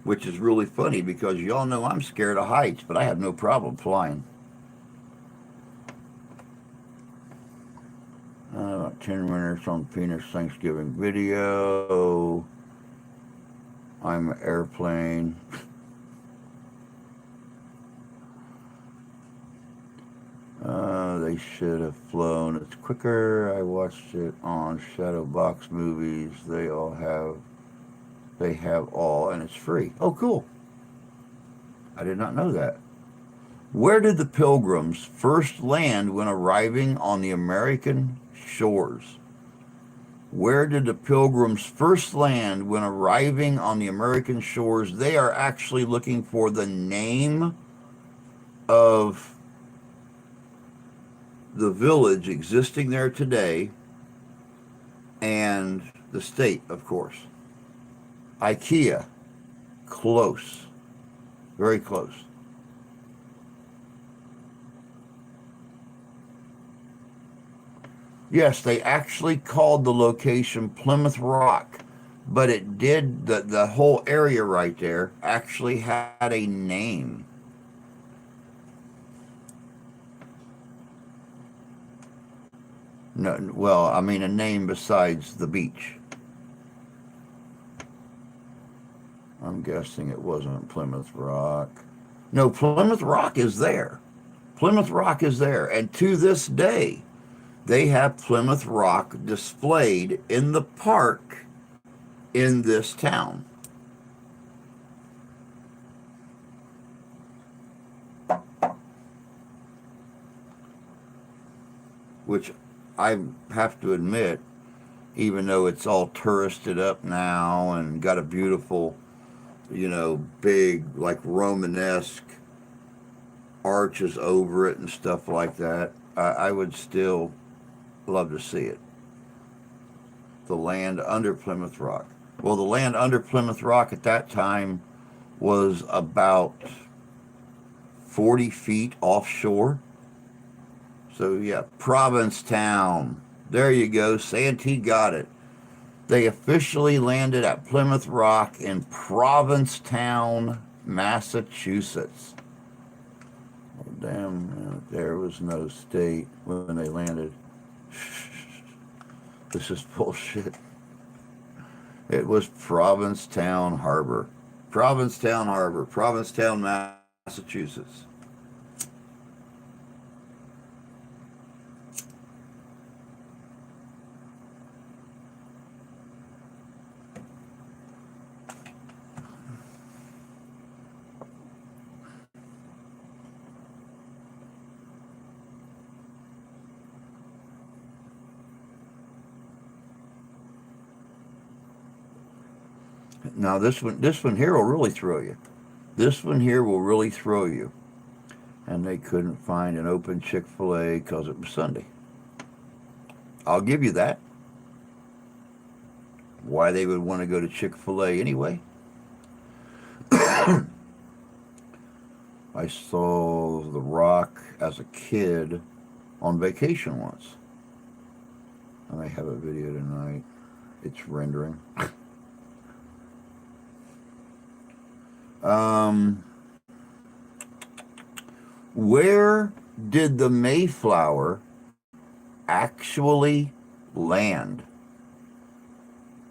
Which is really funny because y'all know I'm scared of heights, but I have no problem flying. 10 minutes on Peanuts Thanksgiving video. I'm an airplane. They should have flown. It's quicker. I watched it on Shadowbox Movies. They have all, and it's free. Oh, cool. I did not know that. Where did the Pilgrims first land when arriving on the American shores? Where did the Pilgrims first land when arriving on the American shores? They are actually looking for the name of the village existing there today and the state, of course. IKEA. Close. Very close. Yes, they actually called the location Plymouth Rock, but it did, the whole area right there actually had a name. No, well, I mean a name besides the beach. I'm guessing it wasn't Plymouth Rock. No, Plymouth Rock is there. Plymouth Rock is there. And to this day, they have Plymouth Rock displayed in the park in this town. Which I have to admit, even though it's all touristed up now and got a beautiful, big, like Romanesque arches over it and stuff like that, I would still love to see it. The land under Plymouth Rock. Well, the land under Plymouth Rock at that time was about 40 feet offshore. So yeah, Provincetown. There you go. Santee got it. They officially landed at Plymouth Rock in Provincetown, Massachusetts. Oh, damn, there was no state when they landed. This is bullshit. It was Provincetown Harbor. Provincetown Harbor, Provincetown, Massachusetts. Now this one here will really throw you. This one here will really throw you. And they couldn't find an open Chick-fil-A because it was Sunday. I'll give you that. Why they would want to go to Chick-fil-A anyway? I saw The Rock as a kid on vacation once. And I have a video tonight. It's rendering. Where did the Mayflower actually land?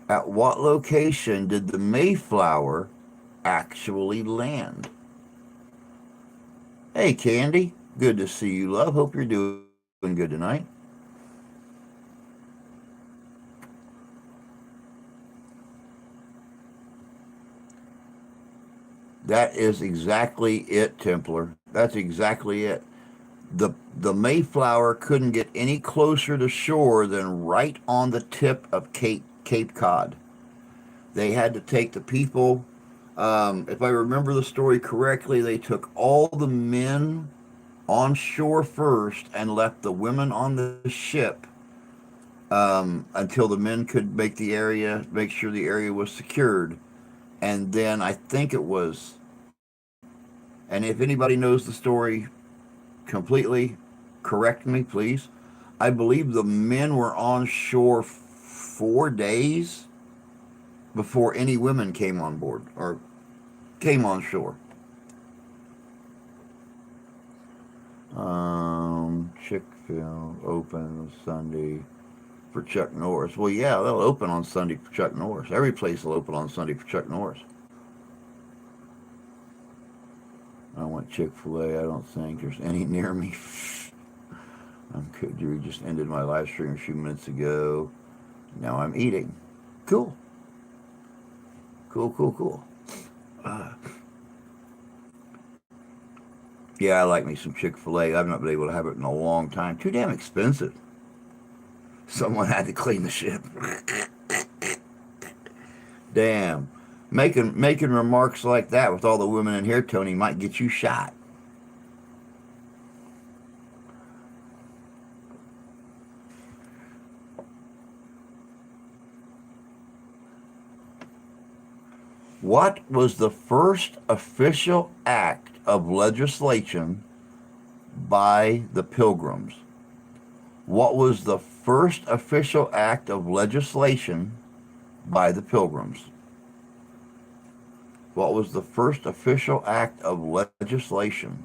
At what location did the Mayflower actually land? Hey, Candy. Good to see you, love. Hope you're doing good tonight. That is exactly it, Templar. That's exactly it. The Mayflower couldn't get any closer to shore than right on the tip of Cape Cod. They had to take the people. If I remember the story correctly, they took all the men on shore first and left the women on the ship until the men could make sure the area was secured. And then I think it was, and if anybody knows the story completely, correct me, please. I believe the men were on shore 4 days before any women came on board or came on shore. Chick-fil open Sunday for Chuck Norris. Well, yeah, they'll open on Sunday for Chuck Norris. Every place will open on Sunday for Chuck Norris. I want Chick-fil-A. I don't think there's any near me. I'm good. You just ended my live stream a few minutes ago. Now I'm eating. Cool. Cool. Yeah, I like me some Chick-fil-A. I've not been able to have it in a long time. Too damn expensive. Someone had to clean the ship. Damn. Making remarks like that with all the women in here, Tony, might get you shot. What was the first official act of legislation by the Pilgrims? What was the first official act of legislation by the Pilgrims? What was the first official act of legislation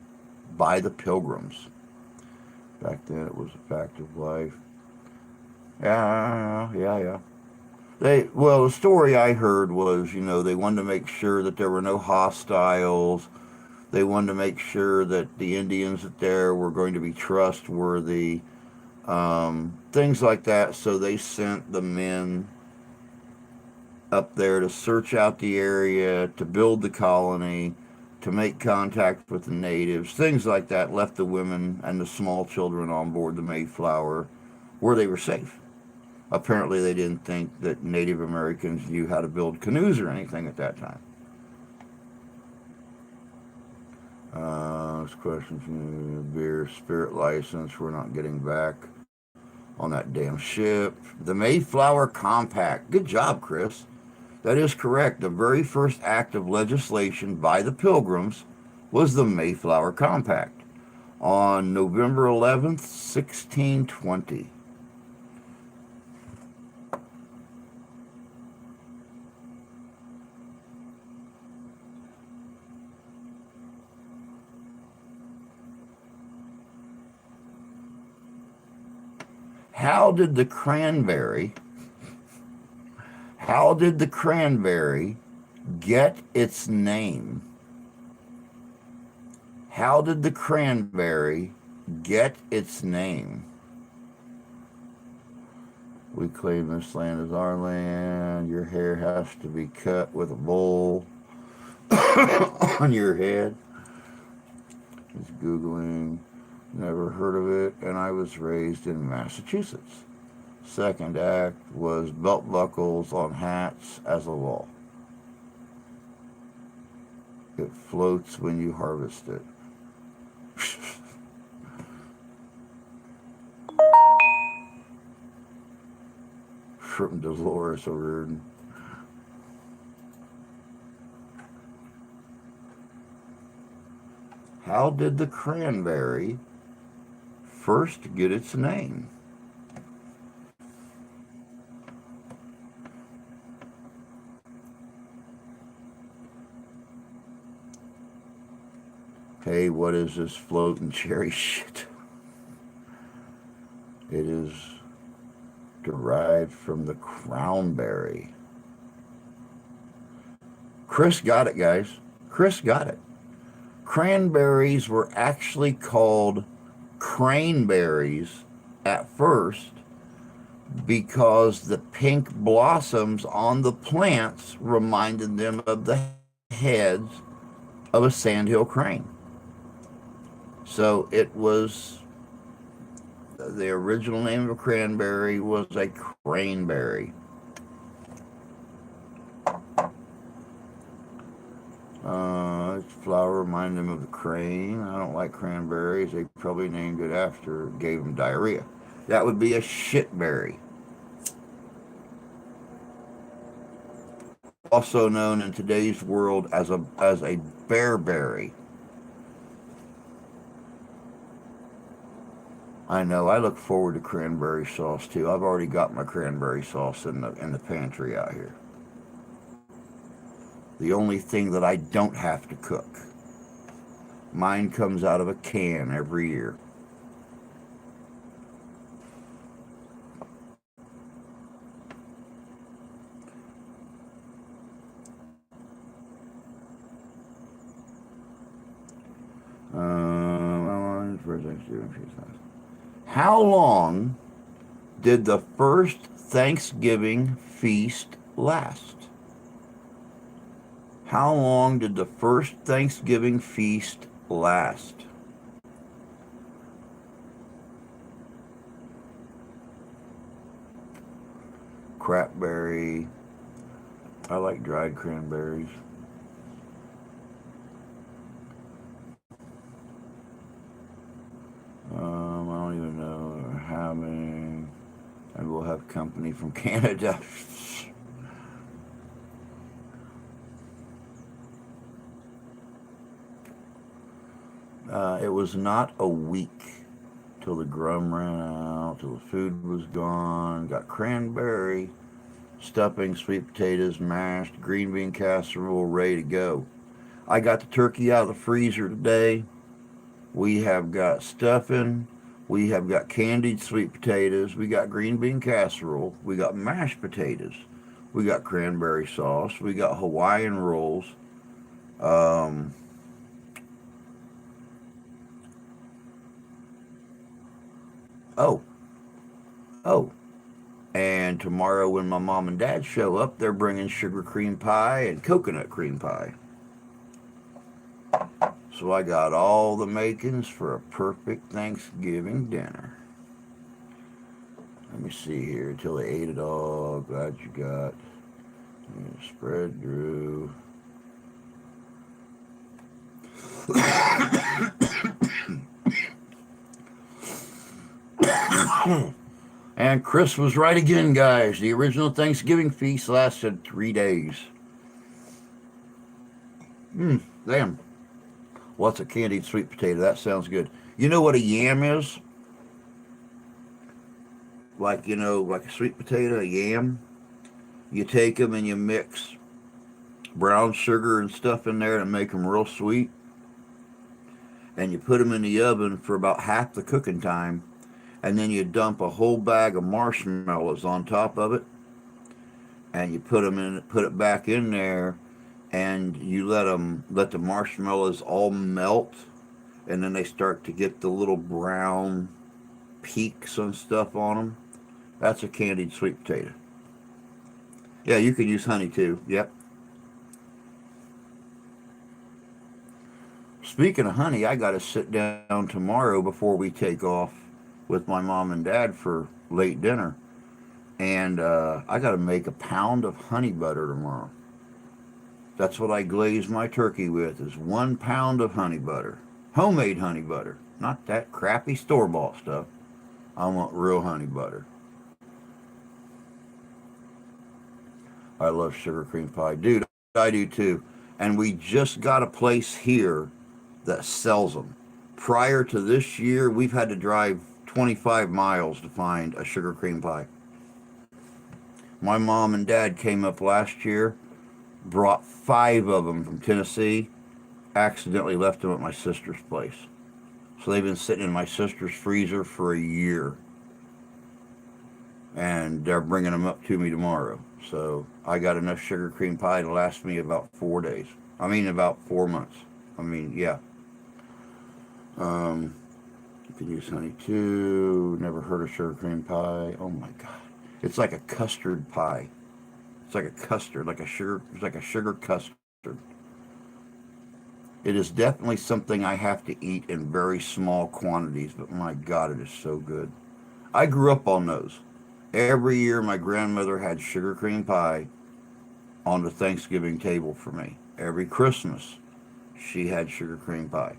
by the Pilgrims? Back then it was a fact of life. Yeah. The story I heard was, they wanted to make sure that there were no hostiles. They wanted to make sure that the Indians that there were going to be trustworthy, things like that. So they sent the men up there to search out the area, to build the colony, to make contact with the natives, things like that. Left the women and the small children on board the Mayflower where they were safe. Apparently they didn't think that Native Americans knew how to build canoes or anything at that time. This question from beer spirit license. We're not getting back on that damn ship. The Mayflower Compact. Good job, Chris. That is correct. The very first act of legislation by the Pilgrims was the Mayflower Compact on November 11th, 1620. How did the cranberry How did the cranberry get its name? How did the cranberry get its name? We claim this land as our land. Your hair has to be cut with a bowl on your head. Just Googling. Never heard of it. And I was raised in Massachusetts. Second act was belt buckles on hats as a law. It floats when you harvest it. From Dolores O'Riordan. How did the cranberry first get its name? Hey, what is this floating cherry shit? It is derived from the crownberry. Chris got it, guys. Chris got it. Cranberries were actually called craneberries at first because the pink blossoms on the plants reminded them of the heads of a sandhill crane. So it was, the original name of a cranberry was a craneberry. Its flower reminded them of the crane. I don't like cranberries. They probably named it after, gave them diarrhea. That would be a shitberry. Also known in today's world as a bearberry. I know. I look forward to cranberry sauce too. I've already got my cranberry sauce in the pantry out here. The only thing that I don't have to cook. Mine comes out of a can every year. How long did the first Thanksgiving feast last? How long did the first Thanksgiving feast last? Crapberry. I like dried cranberries. I don't even know. We're having, and we'll have company from Canada. It was not a week till the grum ran out, till the food was gone. Got cranberry, stuffing, sweet potatoes, mashed, green bean casserole, ready to go. I got the turkey out of the freezer today. We have got stuffing. We have got candied sweet potatoes. We got green bean casserole. We got mashed potatoes. We got cranberry sauce. We got Hawaiian rolls. Oh, and tomorrow when my mom and dad show up, they're bringing sugar cream pie and coconut cream pie. So I got all the makings for a perfect Thanksgiving dinner. Let me see here, till they ate it all. Glad you got. Yeah, spread, Drew. And Chris was right again, guys. The original Thanksgiving feast lasted 3 days. Damn. What's a candied sweet potato? That sounds good. You know what a yam is? Like, like a sweet potato, a yam. You take them and you mix brown sugar and stuff in there to make them real sweet. And you put them in the oven for about half the cooking time. And then you dump a whole bag of marshmallows on top of it. And you put it back in there, and you let the marshmallows all melt, and then they start to get the little brown peaks and stuff on them. That's a candied sweet potato. Yeah, you can use honey too. Yep. Speaking of honey, I got to sit down tomorrow before we take off with my mom and dad for late dinner, and I got to make a pound of honey butter tomorrow. That's what I glaze my turkey with, is 1 pound of honey butter. Homemade honey butter. Not that crappy store-bought stuff. I want real honey butter. I love sugar cream pie. Dude, I do too. And we just got a place here that sells them. Prior to this year, we've had to drive 25 miles to find a sugar cream pie. My mom and dad came up last year, brought 5 of them from Tennessee, accidentally left them at my sister's place. So they've been sitting in my sister's freezer for a year. And they're bringing them up to me tomorrow. So I got enough sugar cream pie to last me about 4 days. I mean, about 4 months. I mean, yeah. You can use honey too. Never heard of sugar cream pie. Oh my God. It's like a custard pie. It's like a custard, it's like a sugar custard. It is definitely something I have to eat in very small quantities, but my God, it is so good. I grew up on those. Every year my grandmother had sugar cream pie on the Thanksgiving table for me. Every Christmas she had sugar cream pie.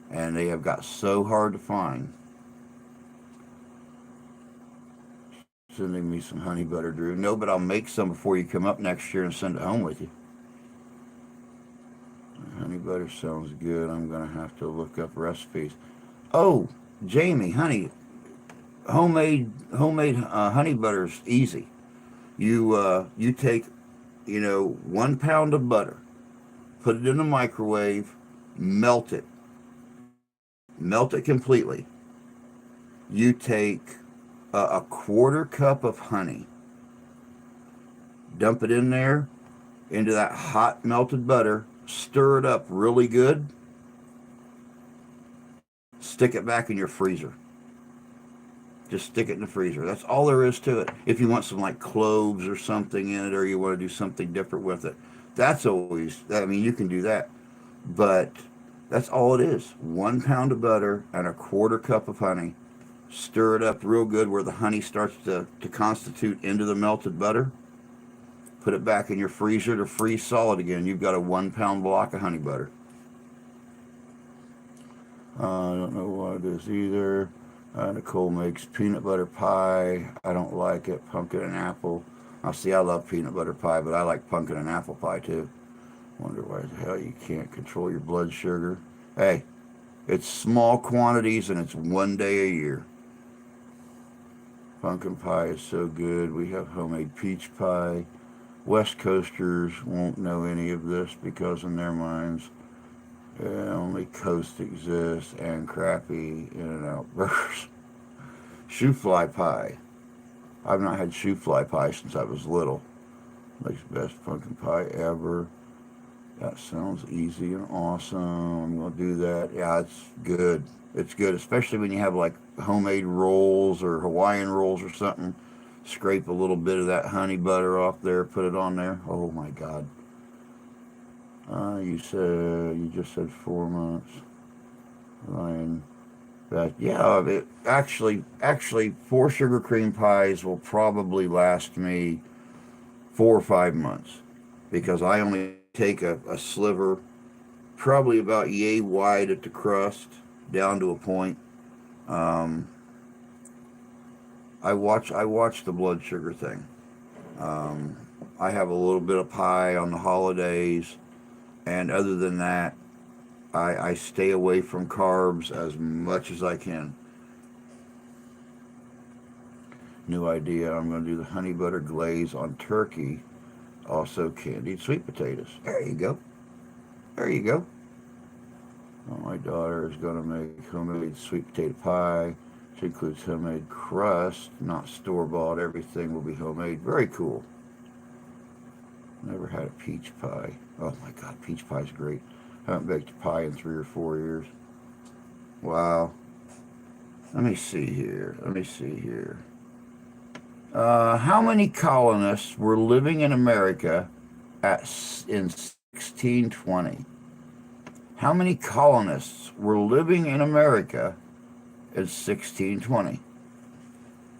And they have got so hard to find. Sending me some honey butter, Drew. No, but I'll make some before you come up next year and send it home with you. Honey butter sounds good. I'm going to have to look up recipes. Oh, Jamie, honey, homemade honey butter's easy. You take 1 pound of butter, put it in the microwave, melt it completely. You take a quarter cup of honey, dump it in there into that hot melted butter, stir it up really good, stick it back in your freezer. Just stick it in the freezer. That's all there is to it. If you want some like cloves or something in it, or you want to do something different with it, you can do that. But that's all it is. 1 pound of butter and a quarter cup of honey. Stir it up real good where the honey starts to constitute into the melted butter. Put it back in your freezer to freeze solid again. You've got a 1 pound block of honey butter. I don't know what it is either. Nicole makes peanut butter pie. I don't like it. Pumpkin and apple. Now, see, I love peanut butter pie, but I like pumpkin and apple pie too. Wonder why the hell you can't control your blood sugar. Hey, it's small quantities and it's 1 day a year. Pumpkin pie is so good. We have homemade peach pie. West Coasters won't know any of this because in their minds, only Coast exists and crappy In-N-Out burgers. Shoe fly pie. I've not had shoe fly pie since I was little. Makes the best pumpkin pie ever. That sounds easy and awesome. I'm going to do that. Yeah, it's good. It's good, especially when you have like homemade rolls or Hawaiian rolls or something. Scrape a little bit of that honey butter off there, put it on there. Oh my God. You just said 4 months. Ryan, actually 4 sugar cream pies will probably last me 4 or 5 months because I only take a sliver, probably about yay wide at the crust, down to a point. I watch the blood sugar thing. Um, I have a little bit of pie on the holidays, and other than that, I stay away from carbs as much as I can. New idea. I'm going to do the honey butter glaze on turkey. Also candied sweet potatoes. There you go. There you go. Well, my daughter is going to make homemade sweet potato pie. Which includes homemade crust, not store-bought. Everything will be homemade. Very cool. Never had a peach pie. Oh my God, peach pie's great. Haven't baked a pie in 3 or 4 years. Wow. Let me see here. Let me see here. How many colonists were living in America in 1620? How many colonists were living in America in 1620?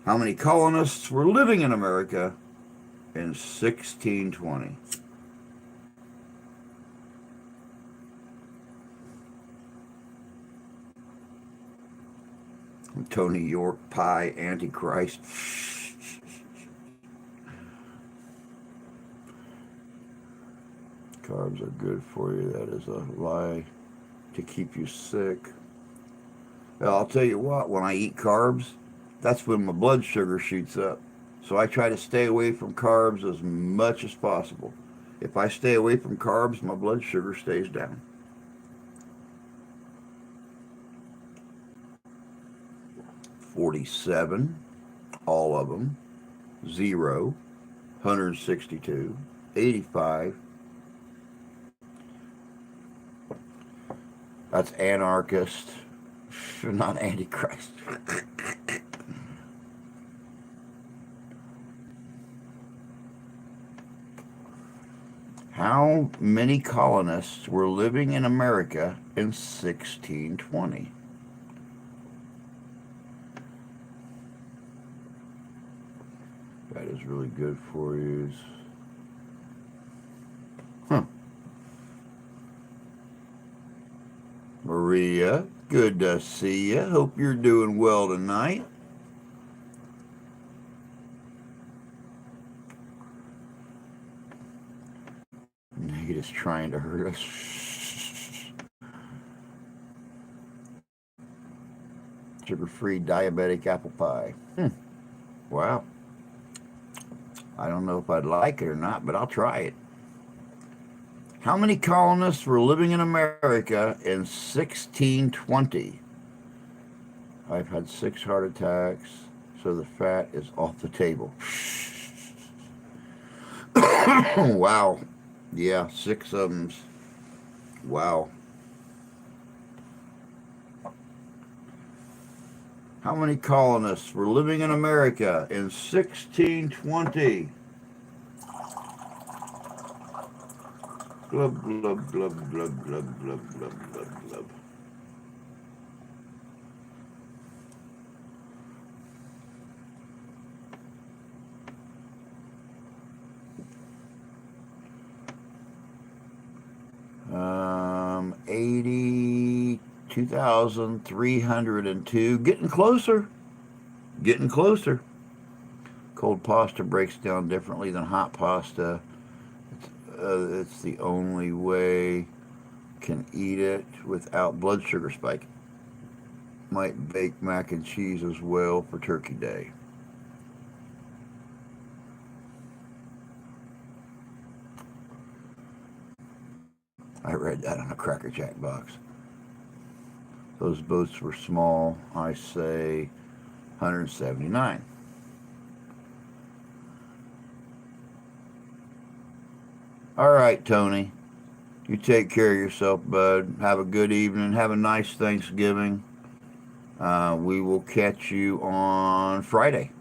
How many colonists were living in America in 1620? Tony York pie, Antichrist. Carbs are good for you. That is a lie to keep you sick. Well, I'll tell you what, when I eat carbs, that's when my blood sugar shoots up. So I try to stay away from carbs as much as possible. If I stay away from carbs, my blood sugar stays down. 47, all of them. 0, 162, 85. That's anarchist, not antichrist. How many colonists were living in America in 1620? That is really good for you. Huh. Maria, good to see you. Hope you're doing well tonight. Nate is trying to hurt us. Sugar-free diabetic apple pie. Wow. I don't know if I'd like it or not, but I'll try it. How many colonists were living in America in 1620? I've had 6 heart attacks, so the fat is off the table. Wow. Yeah, 6 of them. Wow. How many colonists were living in America in 1620? Glub, glub, glub, glub, glub, glub, glub, glub, glub. Um, 82,302. Getting closer. Getting closer. Cold pasta breaks down differently than hot pasta. It's the only way can eat it without blood sugar spike. Might bake mac and cheese as well for Turkey Day. I read that on a Cracker Jack box. Those boats were small. I say 179. All right, Tony. You take care of yourself, bud. Have a good evening. Have a nice Thanksgiving. We will catch you on Friday.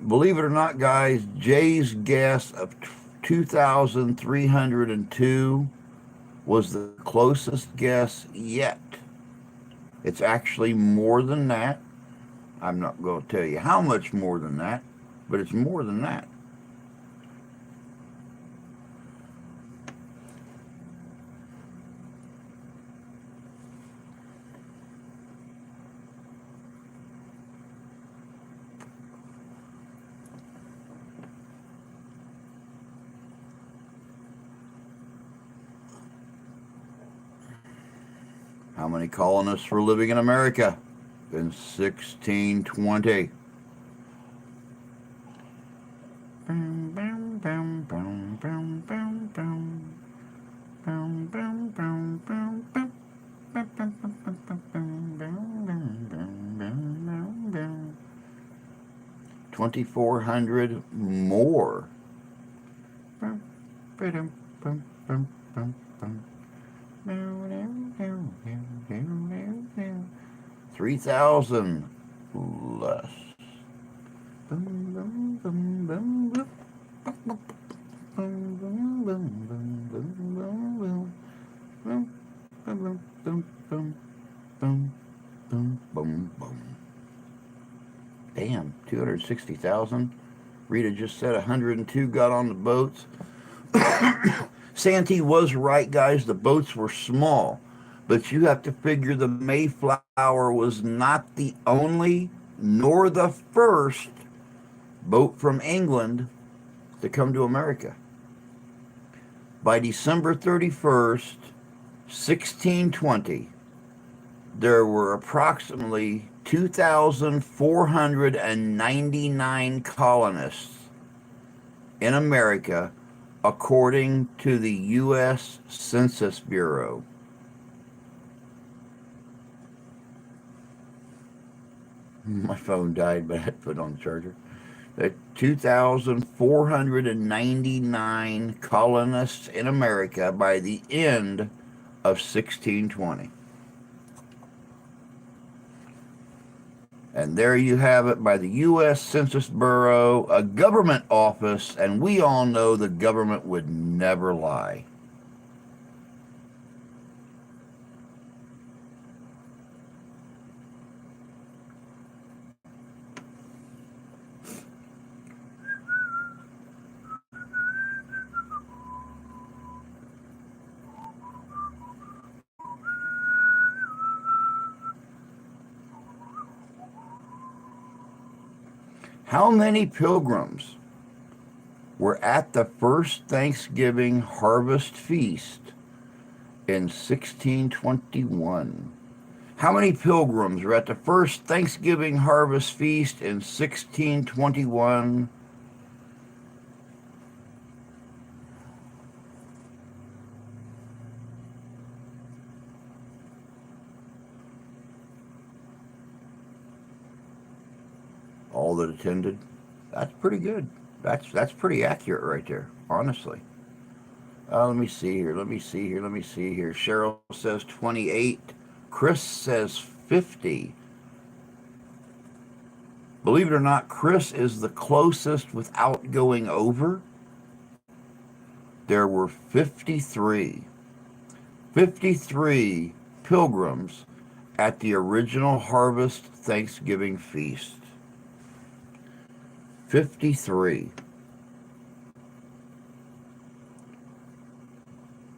Believe it or not, guys, Jay's guess of 2,302 was the closest guess yet. It's actually more than that. I'm not going to tell you how much more than that, but it's more than that. How many colonists were living in America in 1620? $2,400 more. 3,000 less. Damn, 260,000. Rita just said 102 got on the boats. Santee was right, guys. The boats were small, but you have to figure the Mayflower was not the only nor the first boat from England to come to America. By December 31st, 1620, there were approximately 2,499 colonists in America, according to the U.S. Census Bureau. My phone died, but I had to put it on the charger. 2,499 colonists in America by the end of 1620. And there you have it, by the U.S. Census Bureau, a government office, and we all know the government would never lie. How many pilgrims were at the first Thanksgiving harvest feast in 1621? How many pilgrims were at the first Thanksgiving harvest feast in 1621? All that attended. That's pretty good. That's pretty accurate right there, honestly. Let me see here. Cheryl says 28. Chris says 50. Believe it or not, Chris is the closest without going over. There were 53. 53 pilgrims at the original Harvest Thanksgiving feast. 53.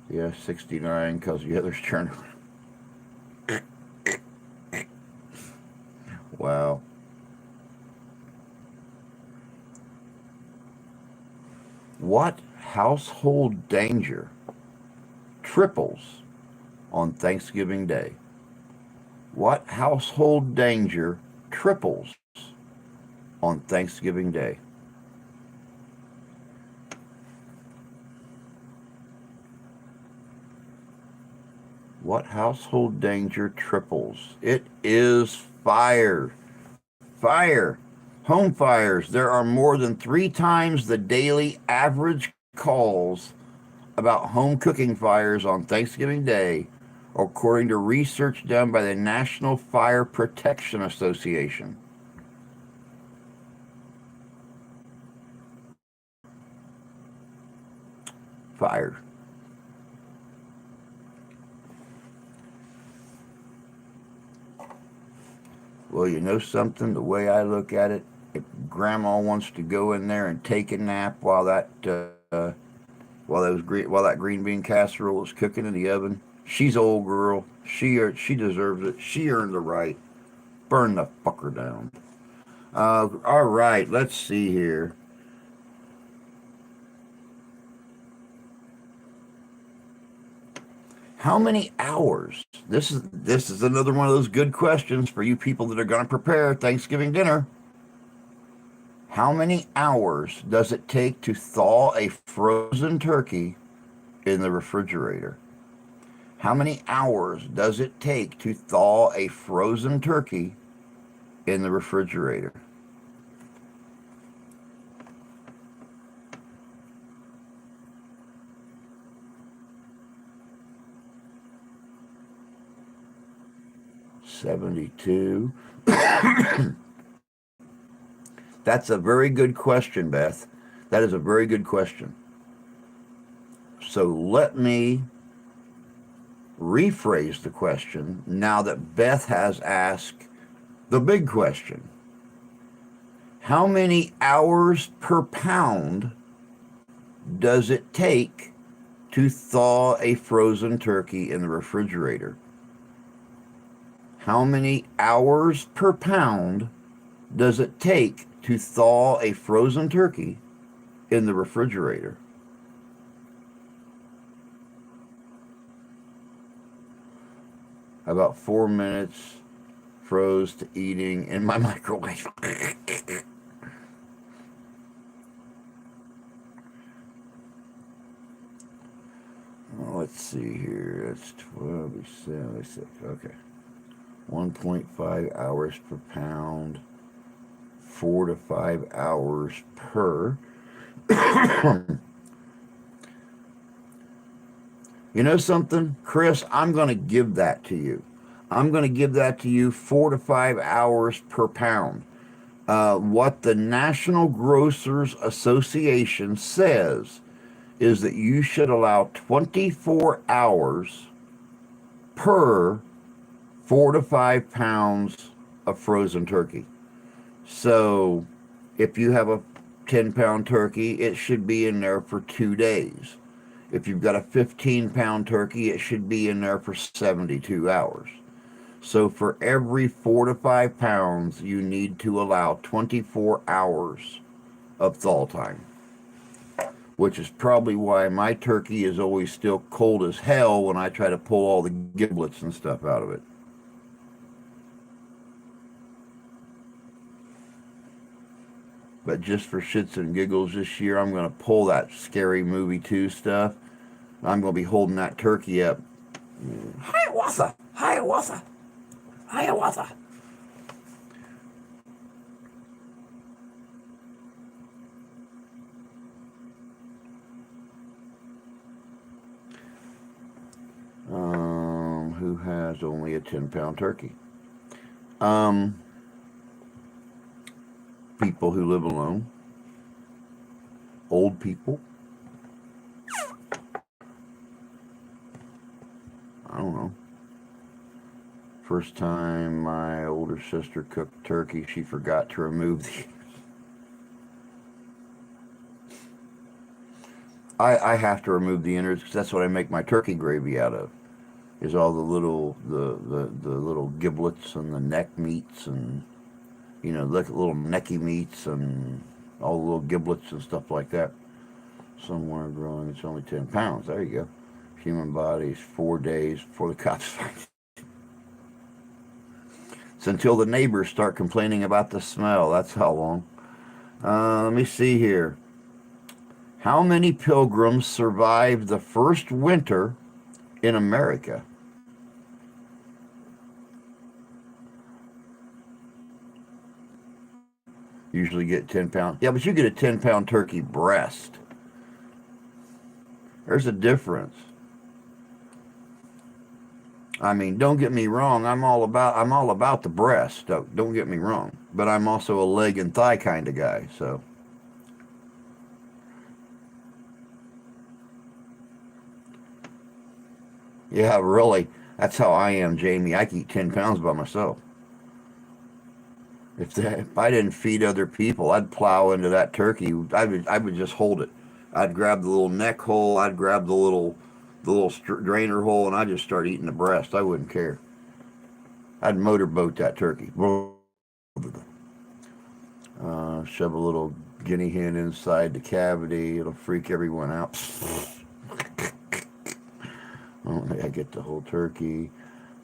Yeah, 69 because the others turned around. Wow. What household danger triples on Thanksgiving Day? What household danger triples on Thanksgiving Day? What household danger triples? It is fire. Fire. Home fires. There are more than 3 times the daily average calls about home cooking fires on Thanksgiving Day, according to research done by the National Fire Protection Association. Fire. Well, you know something? The way I look at it, if Grandma wants to go in there and take a nap while that green bean casserole is cooking in the oven, she's an old girl. She deserves it. She earned the right. Burn the fucker down. All right, let's see here. How many hours? This is another one of those good questions for you people that are going to prepare Thanksgiving dinner. How many hours does it take to thaw a frozen turkey in the refrigerator? How many hours does it take to thaw a frozen turkey in the refrigerator? $72. That's a very good question, Beth. That is a very good question. So let me rephrase the question now that Beth has asked the big question. How many hours per pound does it take to thaw a frozen turkey in the refrigerator? How many hours per pound does it take to thaw a frozen turkey in the refrigerator? About 4 minutes froze to eating in my microwave. Let's see here. That's 12, 76. Okay. 1.5 hours per pound. 4 to 5 hours per. You know something, Chris? I'm going to give that to you. I'm going to give that to you 4 to 5 hours per pound. What the National Grocers Association says is that you should allow 24 hours per 4 to 5 pounds of frozen turkey. So if you have a 10-pound turkey, it should be in there for 2 days. If you've got a 15-pound turkey, it should be in there for 72 hours. So for every 4 to 5 pounds, you need to allow 24 hours of thaw time, which is probably why my turkey is always still cold as hell when I try to pull all the giblets and stuff out of it. But just for shits and giggles this year, I'm going to pull that Scary Movie 2 stuff. I'm going to be holding that turkey up. Hiawatha! Hiawatha! Hiawatha! Who has only a 10-pound turkey? People who live alone. Old people. I don't know. First time my older sister cooked turkey, she forgot to remove the... I have to remove the innards because that's what I make my turkey gravy out of. Is all the little the little giblets and the neck meats and little necky meats and all the little giblets and stuff like that. Somewhere growing, it's only 10 pounds. There you go. Human bodies 4 days before the cops find it. It's until the neighbors start complaining about the smell. That's how long. Let me see here. How many pilgrims survived the first winter in America? Usually get 10 pounds. Yeah, but you get a 10-pound turkey breast. There's a difference. I mean, don't get me wrong. I'm all about the breast. Don't get me wrong. But I'm also a leg and thigh kind of guy. So. Yeah, really. That's how I am, Jamie. I can eat 10 pounds by myself. If I didn't feed other people, I'd plow into that turkey. I would just hold it. I'd grab the little neck hole. I'd grab the little drainer hole, and I'd just start eating the breast. I wouldn't care. I'd motorboat that turkey. Shove a little guinea hen inside the cavity. It'll freak everyone out. Oh I get the whole turkey.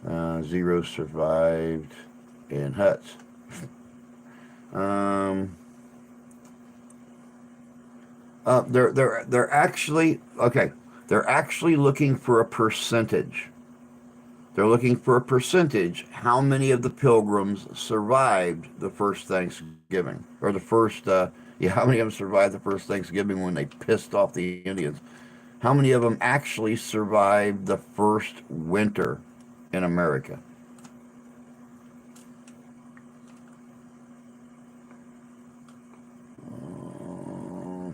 Zero survived, and huts. Um, they're actually okay. They're actually looking for a percentage. They're looking for a percentage. How many of the pilgrims survived the first Thanksgiving, or the first? Yeah, how many of them survived the first Thanksgiving when they pissed off the Indians? How many of them actually survived the first winter in America?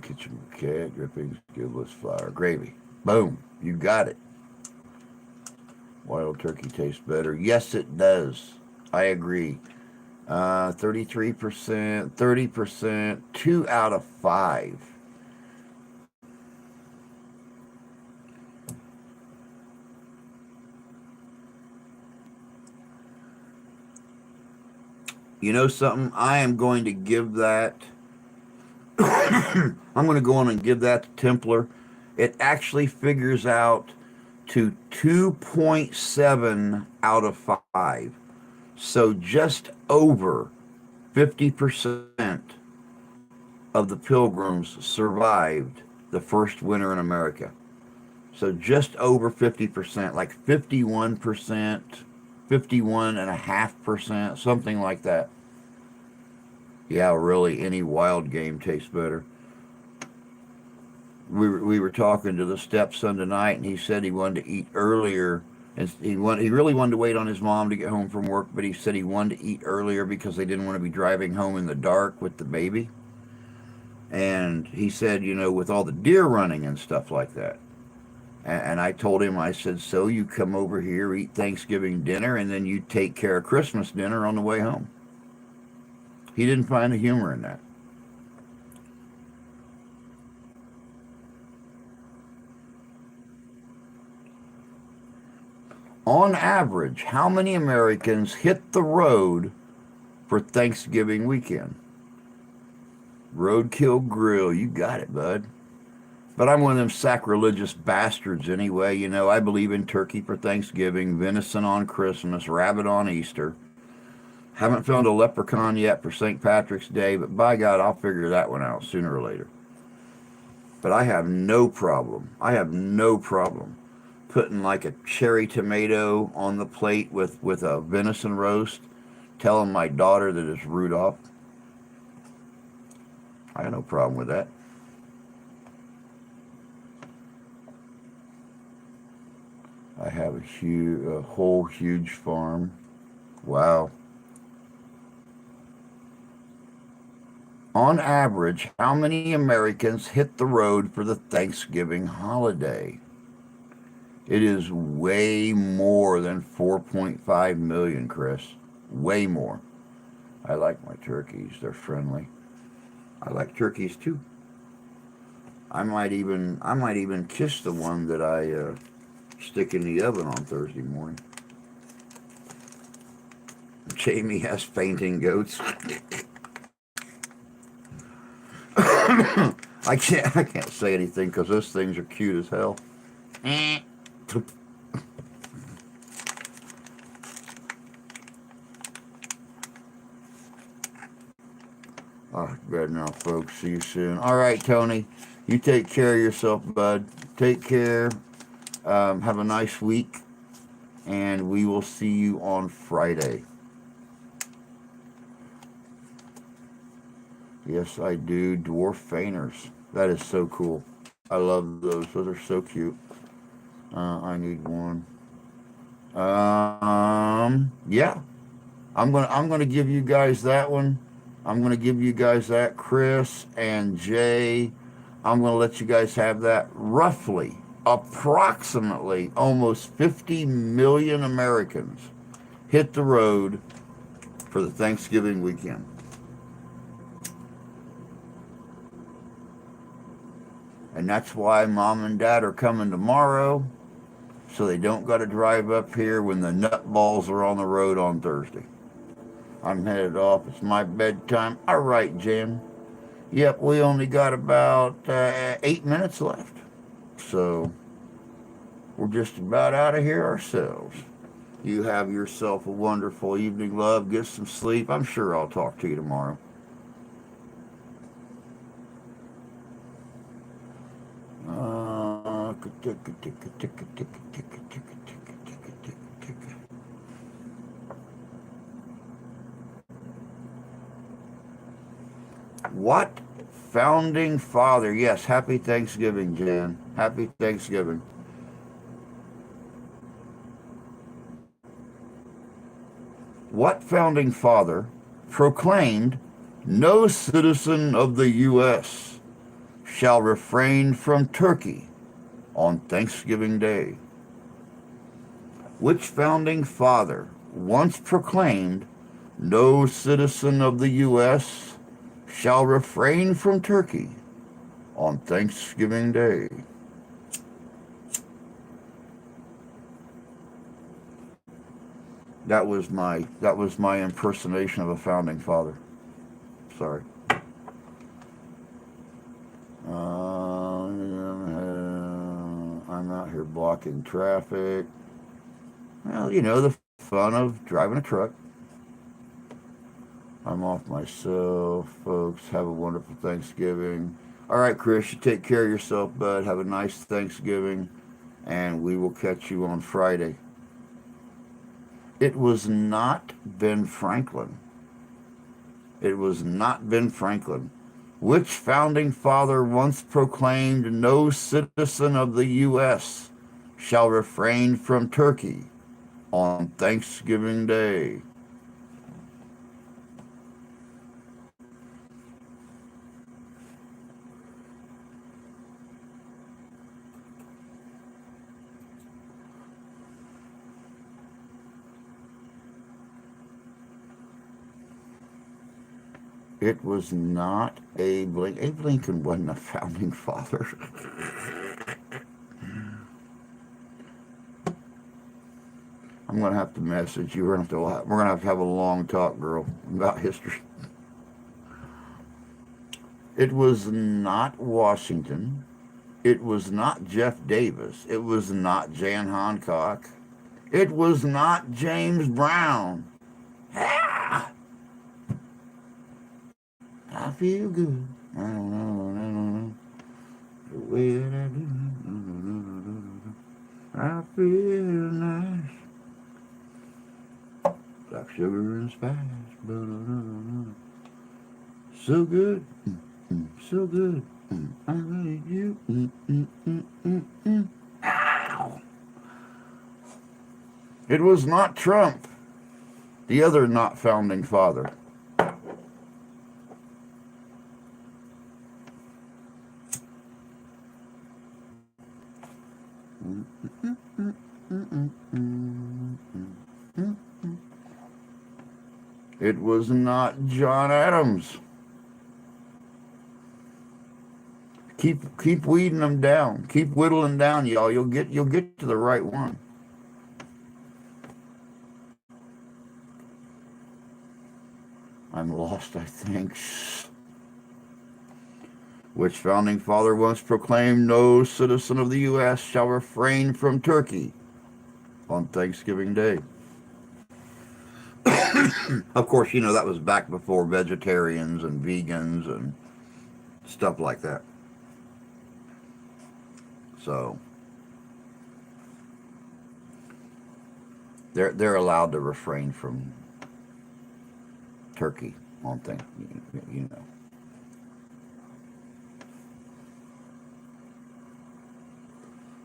Kitchen cat drippings, gibless flour, gravy. Boom, you got it. Wild turkey tastes better. Yes, it does. I agree. 33%, 30%, 2 out of 5. You know something? I am going to give that. I'm going to go on and give that to Templar. It actually figures out to 2.7 out of 5. So just over 50% of the pilgrims survived the first winter in America. So just over 50%, like 51%, 51.5%, something like that. Yeah, really, any wild game tastes better. We were talking to the stepson tonight, and he said he wanted to eat earlier. And he really wanted to wait on his mom to get home from work, but he said he wanted to eat earlier because they didn't want to be driving home in the dark with the baby. And he said, with all the deer running and stuff like that. And I told him, I said, so you come over here, eat Thanksgiving dinner, and then you take care of Christmas dinner on the way home. He didn't find the humor in that. On average, how many Americans hit the road for Thanksgiving weekend? Roadkill Grill, you got it, bud. But I'm one of them sacrilegious bastards anyway. I believe in turkey for Thanksgiving, venison on Christmas, rabbit on Easter. Haven't found a leprechaun yet for St. Patrick's Day, but by God, I'll figure that one out sooner or later. But I have no problem. I have no problem putting like a cherry tomato on the plate with a venison roast, telling my daughter that it's Rudolph. I have no problem with that. I have a whole huge farm. Wow. On average, how many Americans hit the road for the Thanksgiving holiday? It is way more than 4.5 million, Chris. Way more. I like my turkeys. They're friendly. I like turkeys too. I might even kiss the one that I stick in the oven on Thursday morning. Jamie has fainting goats. I can't say anything because those things are cute as hell. Oh, bad now, folks. See you soon. All right, Tony. You take care of yourself, bud. Take care. Have a nice week, and we will see you on Friday. Yes, I do. Dwarf fainers. That is so cool. I love those. Those are so cute. I need one. Yeah. I'm gonna give you guys that one. I'm gonna give you guys that, Chris and Jay. I'm gonna let you guys have that. Roughly, approximately, almost 50 million Americans hit the road for the Thanksgiving weekend. And that's why mom and dad are coming tomorrow, so they don't got to drive up here when the nutballs are on the road on Thursday. I'm headed off. It's my bedtime. All right, Jen. Yep, we only got about 8 minutes left. So we're just about out of here ourselves. You have yourself a wonderful evening, love. Get some sleep. I'm sure I'll talk to you tomorrow. What founding father? Yes, happy Thanksgiving, Jan. Happy Thanksgiving. What founding father proclaimed, "No citizen of the U.S. shall refrain from turkey on Thanksgiving Day"? Which founding father once proclaimed, "No citizen of the U.S. shall refrain from turkey on Thanksgiving Day"? That was my impersonation of a founding father. Sorry. I'm out here blocking traffic. Well, you know, the fun of driving a truck. I'm off myself, folks. Have a wonderful Thanksgiving. All right, Chris, you take care of yourself, bud. Have a nice Thanksgiving, and we will catch you on Friday. It was not Ben Franklin. It was not Ben Franklin. Which founding father once proclaimed, "No citizen of the U.S. shall refrain from turkey on Thanksgiving Day"? It was not Abe Lincoln. Abe Lincoln wasn't a founding father. I'm going to have to message you. We're going to have a long talk, girl, about history. It was not Washington. It was not Jeff Davis. It was not Jan Hancock. It was not James Brown. Ah! I feel good. I don't know. The way that I do. I feel nice. Like sugar and spice. So good. So good. I need you. Ow. It was not Trump, the other not founding father. It was not John Adams. Keep weeding them down. Keep whittling down, y'all. You'll get to the right one. I'm lost, I think. Which founding father once proclaimed, "No citizen of the U.S. shall refrain from turkey on Thanksgiving Day"? Of course, you know, that was back before vegetarians and vegans and stuff like that. So they're allowed to refrain from turkey on things, you know.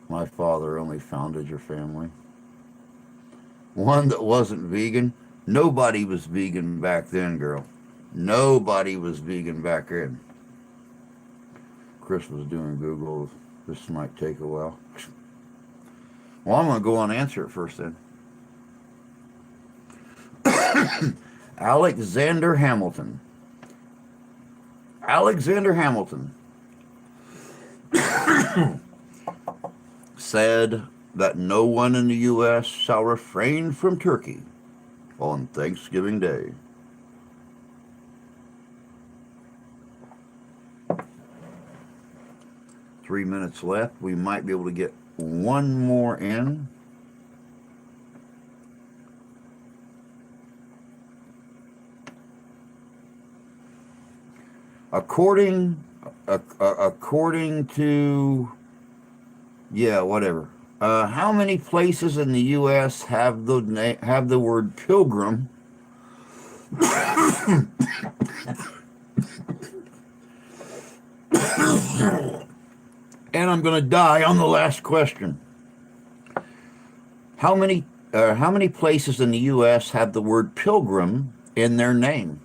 My father only founded your family. One that wasn't vegan. Nobody was vegan back then, girl. Nobody was vegan back then. Chris was doing Google. This might take a while. Well, I'm going to go on and answer it first then. Alexander Hamilton. Alexander Hamilton said that no one in the U.S. shall refrain from turkey on Thanksgiving Day. Three minutes left. We might be able to get one more in. According to, yeah, whatever. How many places in the U.S. have the word pilgrim? And I'm going to die on the last question. How many places in the U.S. have the word pilgrim in their name?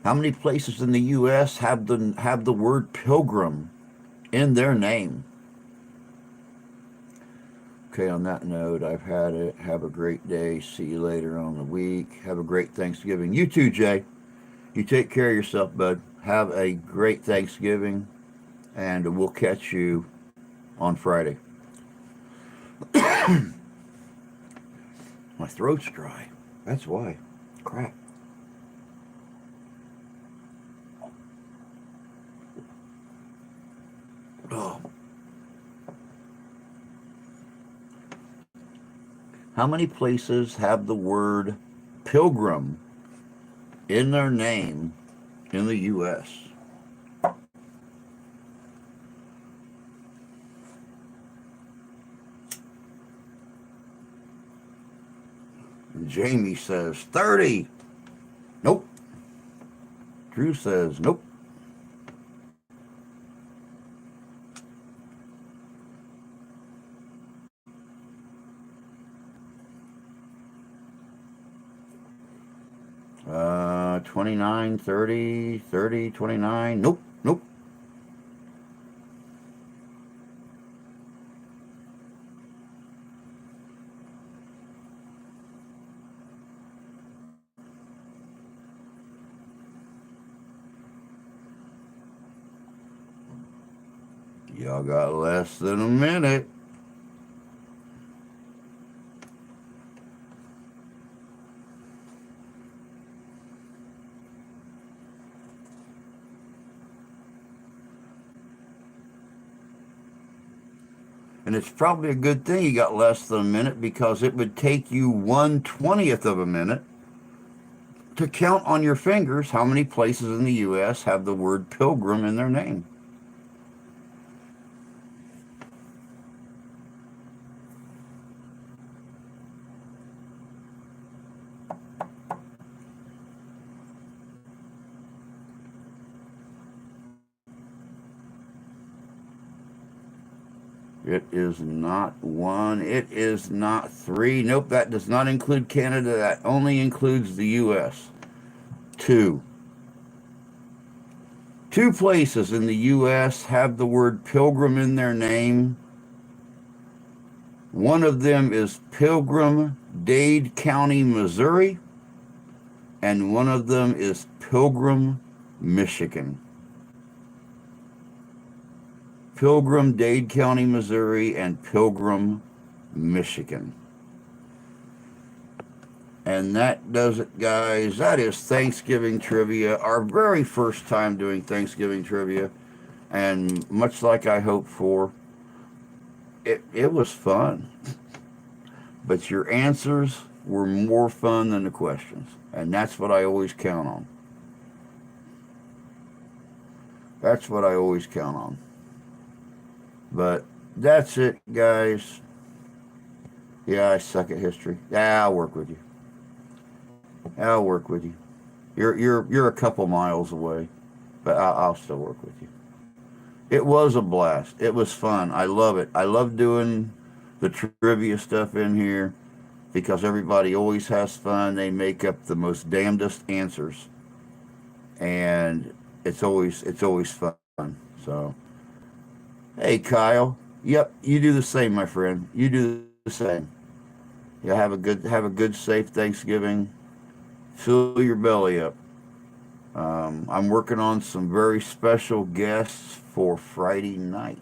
How many places in the U.S. have the word pilgrim in their name? Okay, on that note, I've had it. Have a great day. See you later on the week. Have a great Thanksgiving. You too, Jay. You take care of yourself, bud. Have a great Thanksgiving, and we'll catch you on Friday. My throat's dry. That's why. Crap. Oh. How many places have the word pilgrim in their name in the U.S.? Jamie says 30. Nope. Drew says nope. Uh, 29, 30, 30, 29. Nope, nope. Y'all got less than a minute. And it's probably a good thing you got less than a minute, because it would take you 1/20th of a minute to count on your fingers how many places in the U.S. have the word pilgrim in their name. It is not 1. It is not 3. Nope, that does not include Canada. That only includes the U.S. 2. 2 places in the U.S. have the word pilgrim in their name. One of them is Pilgrim, Dade County, Missouri, and one of them is Pilgrim, Michigan. Pilgrim, Dade County, Missouri, and Pilgrim, Michigan. And that does it, guys. That is Thanksgiving trivia, our very first time doing Thanksgiving trivia. And much like I hoped for, it was fun. But your answers were more fun than the questions. And that's what I always count on. That's what I always count on. But that's it, guys. Yeah, I suck at history. Yeah, I'll work with you. I'll work with you. You're a couple miles away, but I'll still work with you. It was a blast. It was fun. I love it. I love doing the trivia stuff in here because everybody always has fun. They make up the most damnedest answers, and it's always fun. So, hey, Kyle. Yep, you do the same, my friend. You do the same. Yeah, have a good, safe Thanksgiving. Fill your belly up. I'm working on some very special guests for Friday night.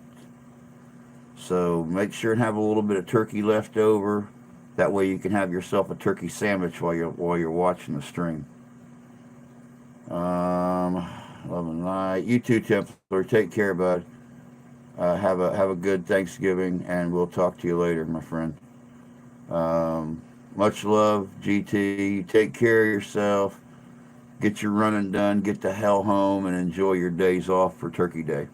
So make sure and have a little bit of turkey left over. That way you can have yourself a turkey sandwich while you're watching the stream. Love and light. You too, Templar. Take care, bud. Have a good Thanksgiving, and we'll talk to you later, my friend. Much love, GT. Take care of yourself. Get your running done. Get the hell home and enjoy your days off for Turkey Day.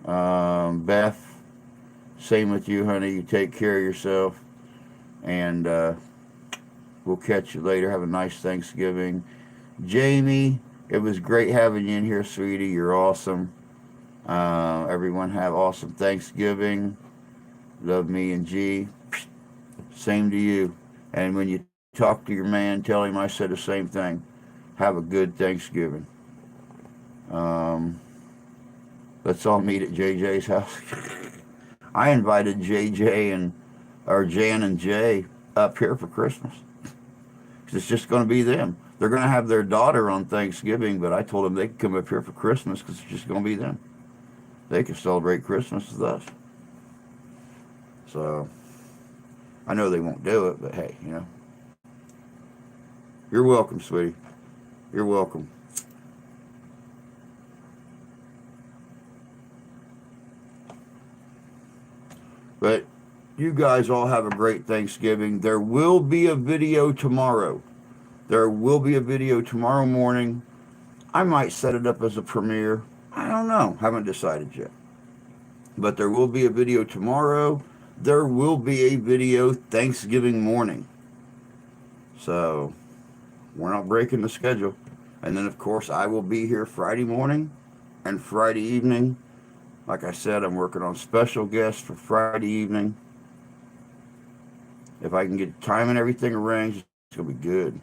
Beth, same with you, honey. You take care of yourself, and we'll catch you later. Have a nice Thanksgiving. Jamie, it was great having you in here, sweetie. You're awesome. Everyone have awesome Thanksgiving. Love me and G. Same to you. And when you talk to your man, tell him I said the same thing. Have a good Thanksgiving. Um, let's all meet at JJ's house. I invited JJ and or Jan and Jay up here for Christmas. 'Cause it's just going to be them. They're going to have their daughter on Thanksgiving, but I told them they could come up here for Christmas because it's just going to be them. They can celebrate Christmas with us. So I know they won't do it, but hey, you're welcome, sweetie. You're welcome. But you guys all have a great Thanksgiving. There will be a video tomorrow. There will be a video tomorrow morning. I might set it up as a premiere. I don't know. Haven't decided yet. But there will be a video tomorrow. There will be a video Thanksgiving morning. So we're not breaking the schedule. And then, of course, I will be here Friday morning and Friday evening. Like I said, I'm working on special guests for Friday evening. If I can get time and everything arranged, it's going to be good.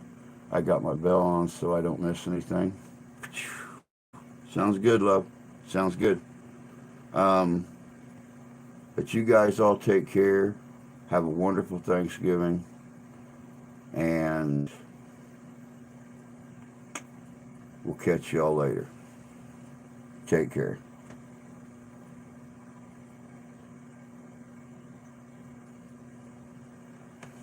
I got my bell on so I don't miss anything. Sounds good, love. Sounds good. But you guys all take care. Have a wonderful Thanksgiving. And we'll catch y'all later. Take care.